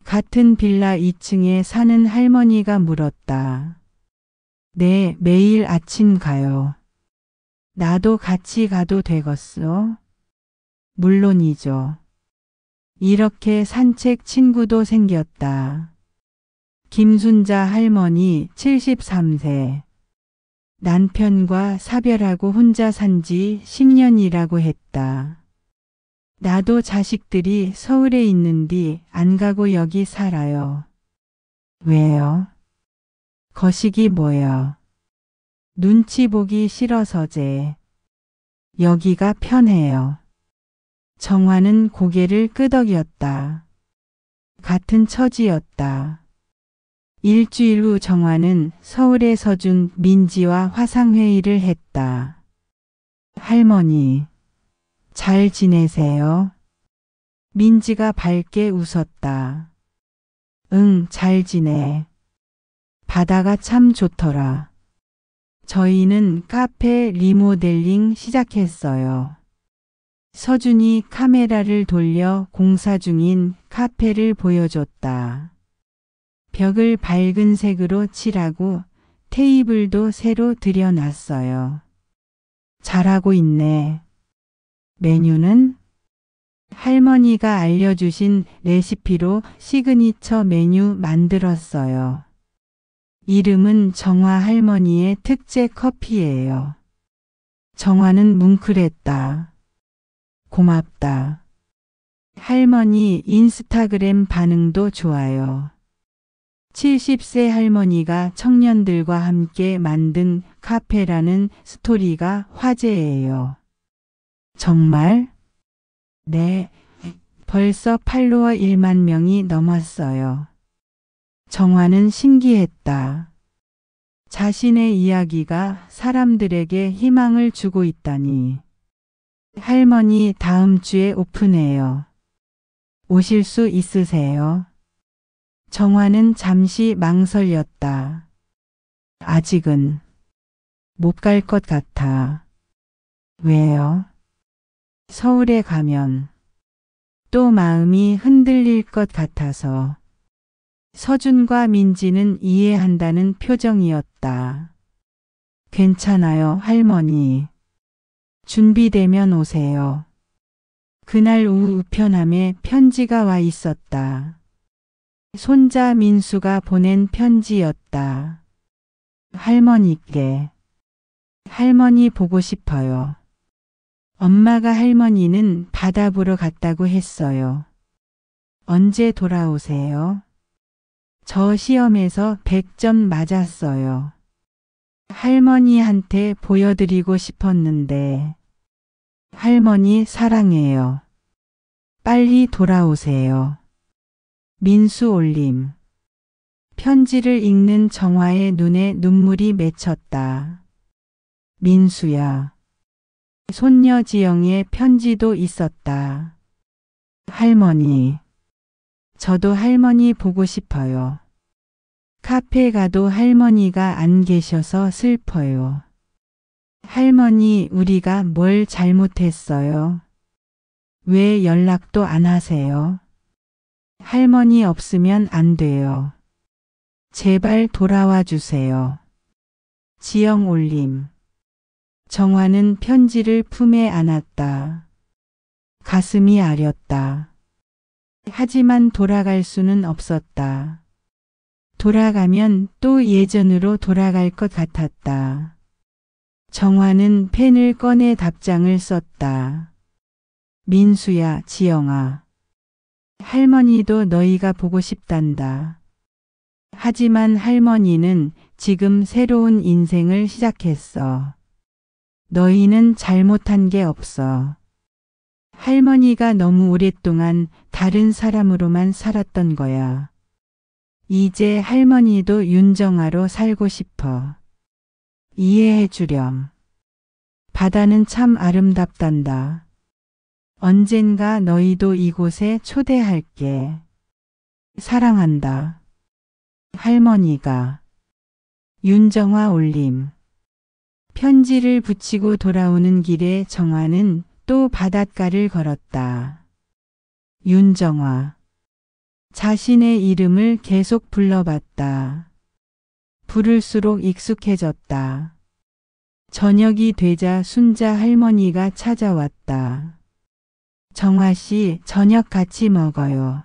같은 빌라 2층에 사는 할머니가 물었다. 네, 매일 아침 가요. 나도 같이 가도 되겠어? 물론이죠. 이렇게 산책 친구도 생겼다. 김순자 할머니 73세. 남편과 사별하고 혼자 산 지 10년이라고 했다. 나도 자식들이 서울에 있는디 안 가고 여기 살아요. 왜요? 거식이 뭐여? 눈치 보기 싫어서제. 여기가 편해요. 정화는 고개를 끄덕였다. 같은 처지였다. 일주일 후 정화는 서울에 서준 민지와 화상회의를 했다. 할머니, 잘 지내세요? 민지가 밝게 웃었다. 응, 잘 지내. 바다가 참 좋더라. 저희는 카페 리모델링 시작했어요. 서준이 카메라를 돌려 공사 중인 카페를 보여줬다. 벽을 밝은 색으로 칠하고 테이블도 새로 들여놨어요. 잘하고 있네. 메뉴는? 할머니가 알려주신 레시피로 시그니처 메뉴 만들었어요. 이름은 정화 할머니의 특제 커피예요. 정화는 뭉클했다. 고맙다. 할머니 인스타그램 반응도 좋아요. 70세 할머니가 청년들과 함께 만든 카페라는 스토리가 화제예요. 정말? 네, 벌써 팔로워 1만 명이 넘었어요. 정화는 신기했다. 자신의 이야기가 사람들에게 희망을 주고 있다니. 할머니 다음 주에 오픈해요. 오실 수 있으세요? 정화는 잠시 망설였다. 아직은 못 갈 것 같아. 왜요? 서울에 가면 또 마음이 흔들릴 것 같아서. 서준과 민지는 이해한다는 표정이었다. 괜찮아요, 할머니. 준비되면 오세요. 그날 오후 우편함에 편지가 와 있었다. 손자 민수가 보낸 편지였다. 할머니께. 할머니 보고 싶어요. 엄마가 할머니는 바다 보러 갔다고 했어요. 언제 돌아오세요? 저 시험에서 100점 맞았어요. 할머니한테 보여드리고 싶었는데. 할머니 사랑해요. 빨리 돌아오세요. 민수 올림. 편지를 읽는 정화의 눈에 눈물이 맺혔다. 민수야. 손녀 지영의 편지도 있었다. 할머니. 저도 할머니 보고 싶어요. 카페 가도 할머니가 안 계셔서 슬퍼요. 할머니, 우리가 뭘 잘못했어요? 왜 연락도 안 하세요? 할머니 없으면 안 돼요. 제발 돌아와 주세요. 지영 올림. 정화는 편지를 품에 안았다. 가슴이 아렸다. 하지만 돌아갈 수는 없었다. 돌아가면 또 예전으로 돌아갈 것 같았다. 정화는 펜을 꺼내 답장을 썼다. 민수야, 지영아. 할머니도 너희가 보고 싶단다. 하지만 할머니는 지금 새로운 인생을 시작했어. 너희는 잘못한 게 없어. 할머니가 너무 오랫동안 다른 사람으로만 살았던 거야. 이제 할머니도 윤정아로 살고 싶어. 이해해 주렴. 바다는 참 아름답단다. 언젠가 너희도 이곳에 초대할게. 사랑한다. 할머니가. 윤정아 올림. 편지를 붙이고 돌아오는 길에 정화는 또 바닷가를 걸었다. 윤정아. 자신의 이름을 계속 불러봤다. 부를수록 익숙해졌다. 저녁이 되자 순자 할머니가 찾아왔다. 정화 씨, 저녁 같이 먹어요.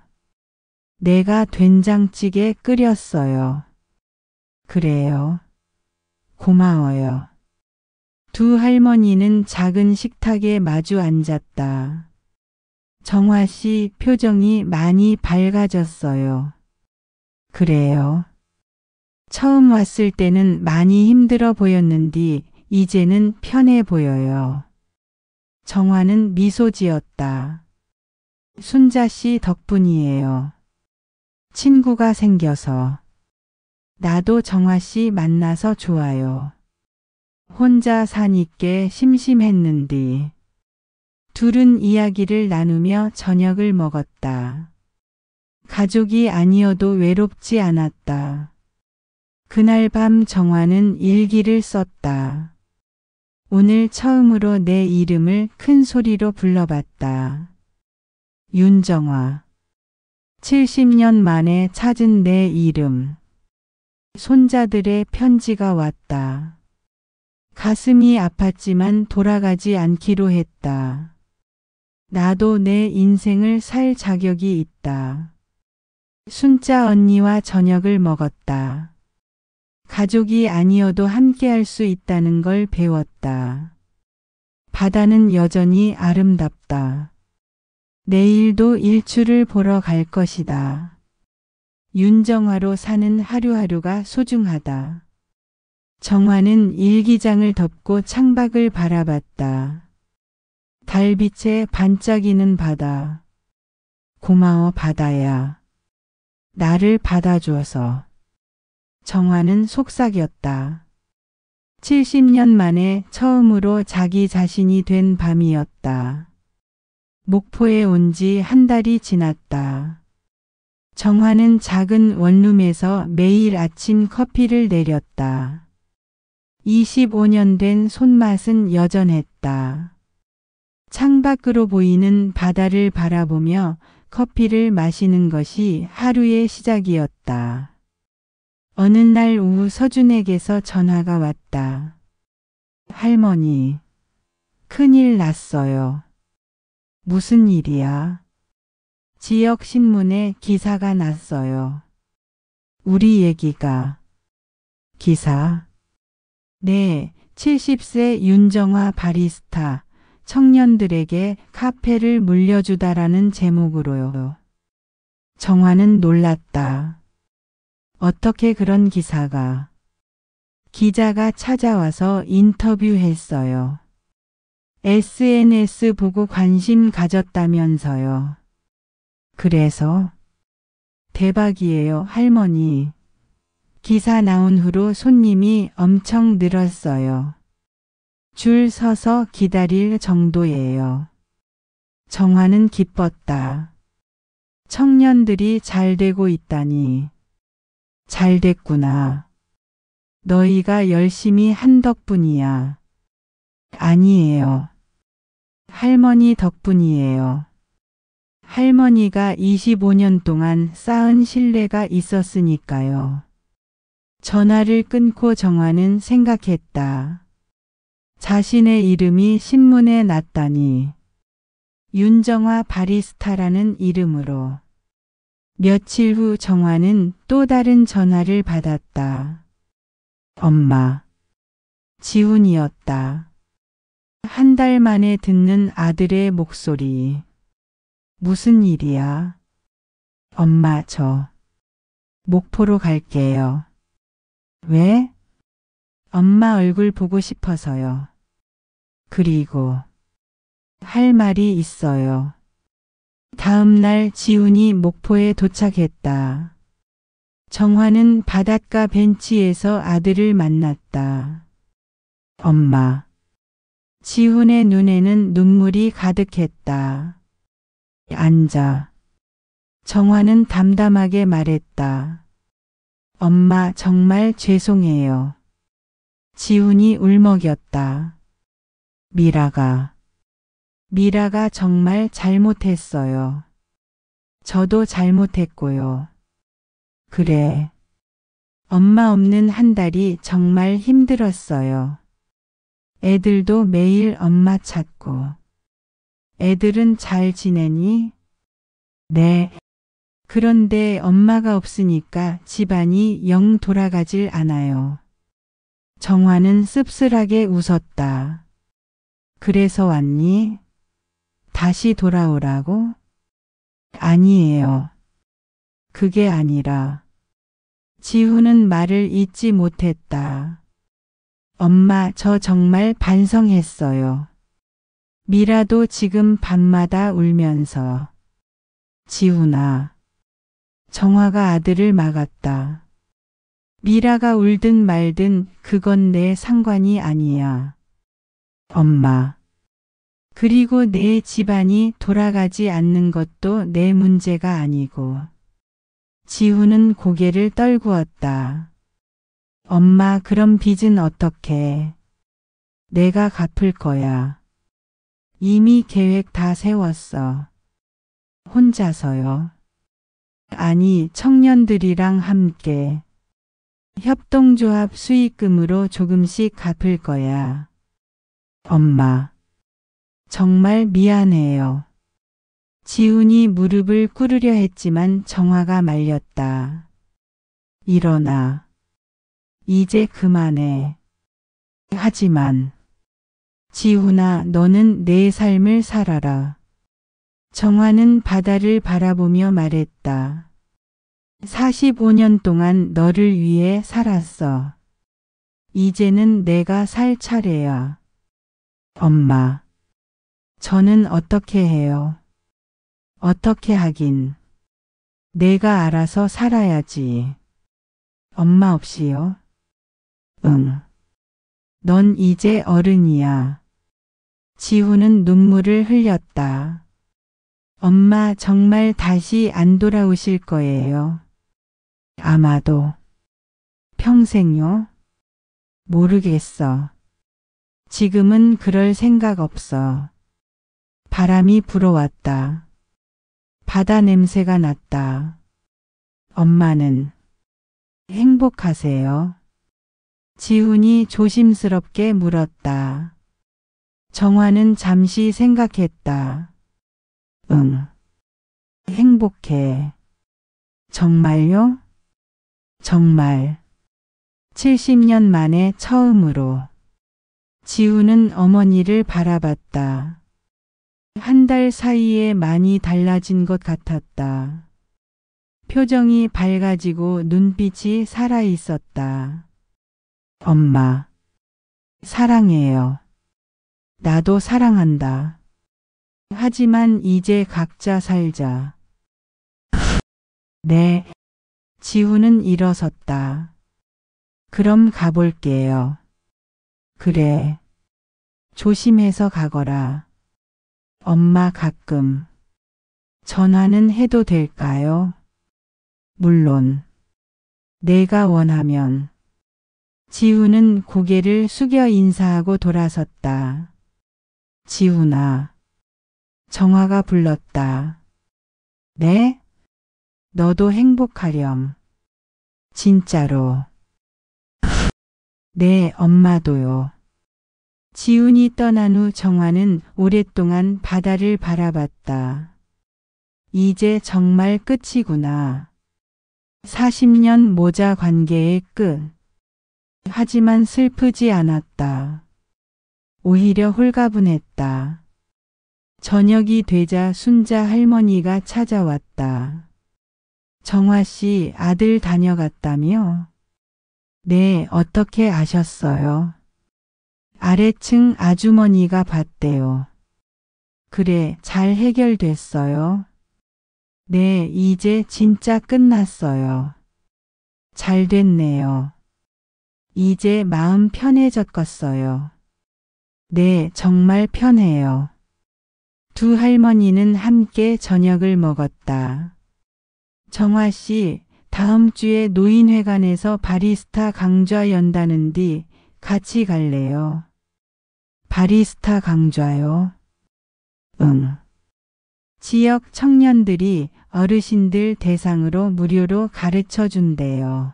내가 된장찌개 끓였어요. 그래요. 고마워요. 두 할머니는 작은 식탁에 마주 앉았다. 정화 씨 표정이 많이 밝아졌어요. 그래요. 처음 왔을 때는 많이 힘들어 보였는데 이제는 편해 보여요. 정화는 미소 지었다. 순자 씨 덕분이에요. 친구가 생겨서. 나도 정화 씨 만나서 좋아요. 혼자 사니께 심심했는데. 둘은 이야기를 나누며 저녁을 먹었다. 가족이 아니어도 외롭지 않았다. 그날 밤 정화는 일기를 썼다. 오늘 처음으로 내 이름을 큰 소리로 불러봤다. 윤정화. 70년 만에 찾은 내 이름. 손자들의 편지가 왔다. 가슴이 아팠지만 돌아가지 않기로 했다. 나도 내 인생을 살 자격이 있다. 순자 언니와 저녁을 먹었다. 가족이 아니어도 함께할 수 있다는 걸 배웠다. 바다는 여전히 아름답다. 내일도 일출을 보러 갈 것이다. 윤정화로 사는 하루하루가 소중하다. 정화는 일기장을 덮고 창밖을 바라봤다. 달빛에 반짝이는 바다. 고마워 바다야. 나를 받아주어서. 정화는 속삭였다. 70년 만에 처음으로 자기 자신이 된 밤이었다. 목포에 온 지 한 달이 지났다. 정화는 작은 원룸에서 매일 아침 커피를 내렸다. 25년 된 손맛은 여전했다. 창밖으로 보이는 바다를 바라보며 커피를 마시는 것이 하루의 시작이었다. 어느 날 오후 서준에게서 전화가 왔다. 할머니, 큰일 났어요. 무슨 일이야? 지역 신문에 기사가 났어요. 우리 얘기가. 기사? 네, 70세 윤정화 바리스타, 청년들에게 카페를 물려주다라는 제목으로요. 정화는 놀랐다. 어떻게 그런 기사가? 기자가 찾아와서 인터뷰했어요. SNS 보고 관심 가졌다면서요. 그래서? 대박이에요, 할머니. 기사 나온 후로 손님이 엄청 늘었어요. 줄 서서 기다릴 정도예요. 정화는 기뻤다. 청년들이 잘 되고 있다니. 잘 됐구나. 너희가 열심히 한 덕분이야. 아니에요. 할머니 덕분이에요. 할머니가 25년 동안 쌓은 신뢰가 있었으니까요. 전화를 끊고 정화는 생각했다. 자신의 이름이 신문에 났다니. 윤정화 바리스타라는 이름으로. 며칠 후 정화는 또 다른 전화를 받았다. 엄마. 지훈이었다. 한 달 만에 듣는 아들의 목소리. 무슨 일이야? 엄마, 저 목포로 갈게요. 왜? 엄마 얼굴 보고 싶어서요. 그리고 할 말이 있어요. 다음 날 지훈이 목포에 도착했다. 정화는 바닷가 벤치에서 아들을 만났다. 엄마. 지훈의 눈에는 눈물이 가득했다. 앉아. 정화는 담담하게 말했다. 엄마, 정말 죄송해요. 지훈이 울먹였다. 미라가 정말 잘못했어요. 저도 잘못했고요. 그래. 엄마 없는 한 달이 정말 힘들었어요. 애들도 매일 엄마 찾고. 애들은 잘 지내니? 네. 그런데 엄마가 없으니까 집안이 영 돌아가질 않아요. 정화는 씁쓸하게 웃었다. 그래서 왔니? 다시 돌아오라고? 아니에요. 그게 아니라. 지훈은 말을 잇지 못했다. 엄마, 저 정말 반성했어요. 미라도 지금 밤마다 울면서. 지훈아. 정화가 아들을 막았다. 미라가 울든 말든 그건 내 상관이 아니야. 엄마. 그리고 내 집안이 돌아가지 않는 것도 내 문제가 아니고. 지훈은 고개를 떨구었다. 엄마, 그럼 빚은 어떻게? 내가 갚을 거야. 이미 계획 다 세웠어. 혼자서요? 아니, 청년들이랑 함께. 협동조합 수익금으로 조금씩 갚을 거야. 엄마. 정말 미안해요. 지훈이 무릎을 꿇으려 했지만 정화가 말렸다. 일어나. 이제 그만해. 하지만. 지훈아, 너는 내 삶을 살아라. 정화는 바다를 바라보며 말했다. 45년 동안 너를 위해 살았어. 이제는 내가 살 차례야. 엄마. 저는 어떻게 해요? 어떻게 하긴. 내가 알아서 살아야지. 엄마 없이요? 응. 넌 이제 어른이야. 지훈은 눈물을 흘렸다. 엄마 정말 다시 안 돌아오실 거예요. 아마도. 평생요? 모르겠어. 지금은 그럴 생각 없어. 바람이 불어왔다. 바다 냄새가 났다. 엄마는 행복하세요? 지훈이 조심스럽게 물었다. 정화는 잠시 생각했다. 응. 행복해. 정말요? 정말. 70년 만에 처음으로. 지훈은 어머니를 바라봤다. 한 달 사이에 많이 달라진 것 같았다. 표정이 밝아지고 눈빛이 살아있었다. 엄마, 사랑해요. 나도 사랑한다. 하지만 이제 각자 살자. 네. 지훈은 일어섰다. 그럼 가볼게요. 그래. 조심해서 가거라. 엄마 가끔 전화는 해도 될까요? 물론. 내가 원하면. 지훈은 고개를 숙여 인사하고 돌아섰다. 지훈아. 정화가 불렀다. 네? 너도 행복하렴. 진짜로. 네, 엄마도요. 지훈이 떠난 후 정화는 오랫동안 바다를 바라봤다. 이제 정말 끝이구나. 40년 모자 관계의 끝. 하지만 슬프지 않았다. 오히려 홀가분했다. 저녁이 되자 순자 할머니가 찾아왔다. 정화 씨 아들 다녀갔다며? 네, 어떻게 아셨어요? 아래층 아주머니가 봤대요. 그래, 잘 해결됐어요? 네, 이제 진짜 끝났어요. 잘 됐네요. 이제 마음 편해졌겠어요. 네, 정말 편해요. 두 할머니는 함께 저녁을 먹었다. 정화 씨, 다음 주에 노인회관에서 바리스타 강좌 연다는디 같이 갈래요? 바리스타 강좌요? 응. 지역 청년들이 어르신들 대상으로 무료로 가르쳐 준대요.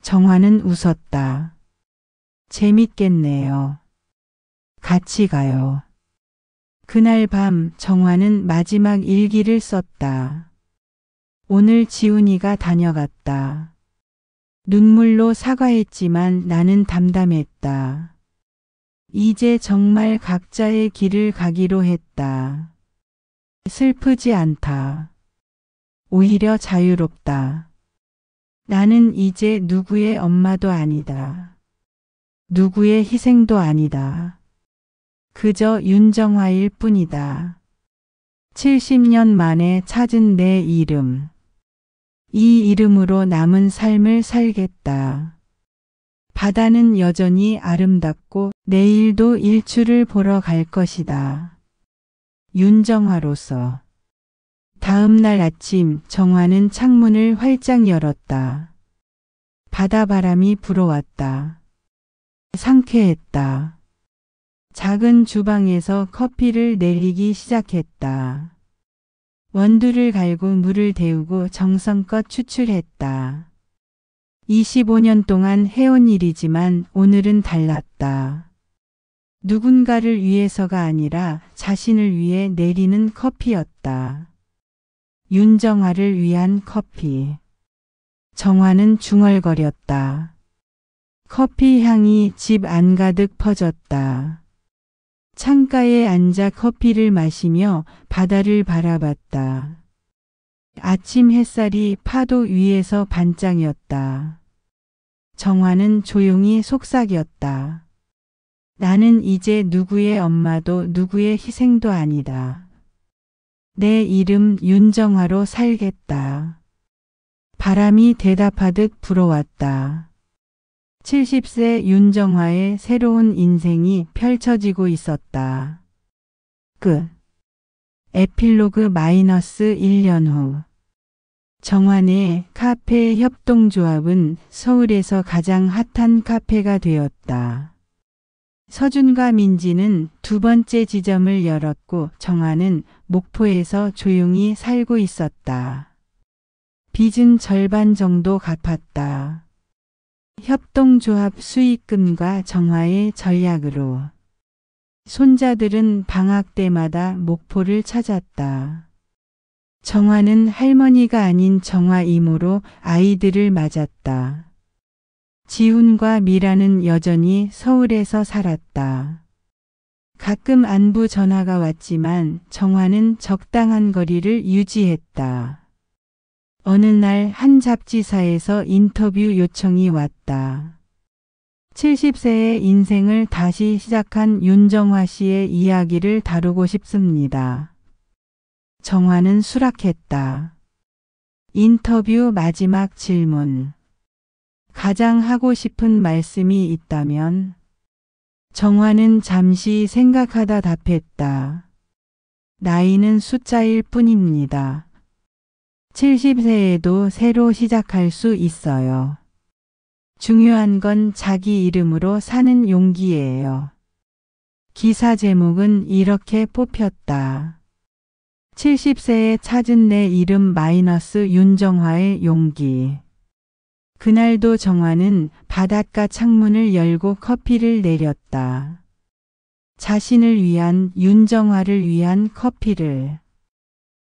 정화는 웃었다. 재밌겠네요. 같이 가요. 그날 밤 정화는 마지막 일기를 썼다. 오늘 지훈이가 다녀갔다. 눈물로 사과했지만 나는 담담했다. 이제 정말 각자의 길을 가기로 했다. 슬프지 않다. 오히려 자유롭다. 나는 이제 누구의 엄마도 아니다. 누구의 희생도 아니다. 그저 윤정화일 뿐이다. 70년 만에 찾은 내 이름. 이 이름으로 남은 삶을 살겠다. 바다는 여전히 아름답고 내일도 일출을 보러 갈 것이다. 윤정화로서. 다음 날 아침 정화는 창문을 활짝 열었다. 바다바람이 불어왔다. 상쾌했다. 작은 주방에서 커피를 내리기 시작했다. 원두를 갈고 물을 데우고 정성껏 추출했다. 25년 동안 해온 일이지만 오늘은 달랐다. 누군가를 위해서가 아니라 자신을 위해 내리는 커피였다. 윤정화를 위한 커피. 정화는 중얼거렸다. 커피 향이 집 안가득 퍼졌다. 창가에 앉아 커피를 마시며 바다를 바라봤다. 아침 햇살이 파도 위에서 반짝였다. 정화는 조용히 속삭였다. 나는 이제 누구의 엄마도 누구의 희생도 아니다. 내 이름 윤정화로 살겠다. 바람이 대답하듯 불어왔다. 70세 윤정화의 새로운 인생이 펼쳐지고 있었다. 끝. 에필로그 -1년 후. 정환의 카페 협동조합은 서울에서 가장 핫한 카페가 되었다. 서준과 민지는 두 번째 지점을 열었고 정환은 목포에서 조용히 살고 있었다. 빚은 절반 정도 갚았다. 협동조합 수익금과 정화의 전략으로. 손자들은 방학 때마다 목포를 찾았다. 정화는 할머니가 아닌 정화 이모로 아이들을 맞았다. 지훈과 미라는 여전히 서울에서 살았다. 가끔 안부 전화가 왔지만 정화는 적당한 거리를 유지했다. 어느 날 한 잡지사에서 인터뷰 요청이 왔다. 70세의 인생을 다시 시작한 윤정화 씨의 이야기를 다루고 싶습니다. 정화는 수락했다. 인터뷰 마지막 질문. 가장 하고 싶은 말씀이 있다면? 정화는 잠시 생각하다 답했다. 나이는 숫자일 뿐입니다. 70세에도 새로 시작할 수 있어요. 중요한 건 자기 이름으로 사는 용기예요. 기사 제목은 이렇게 뽑혔다. 70세에 찾은 내 이름 - 윤정화의 용기. 그날도 정화는 바닷가 창문을 열고 커피를 내렸다. 자신을 위한, 윤정화를 위한 커피를.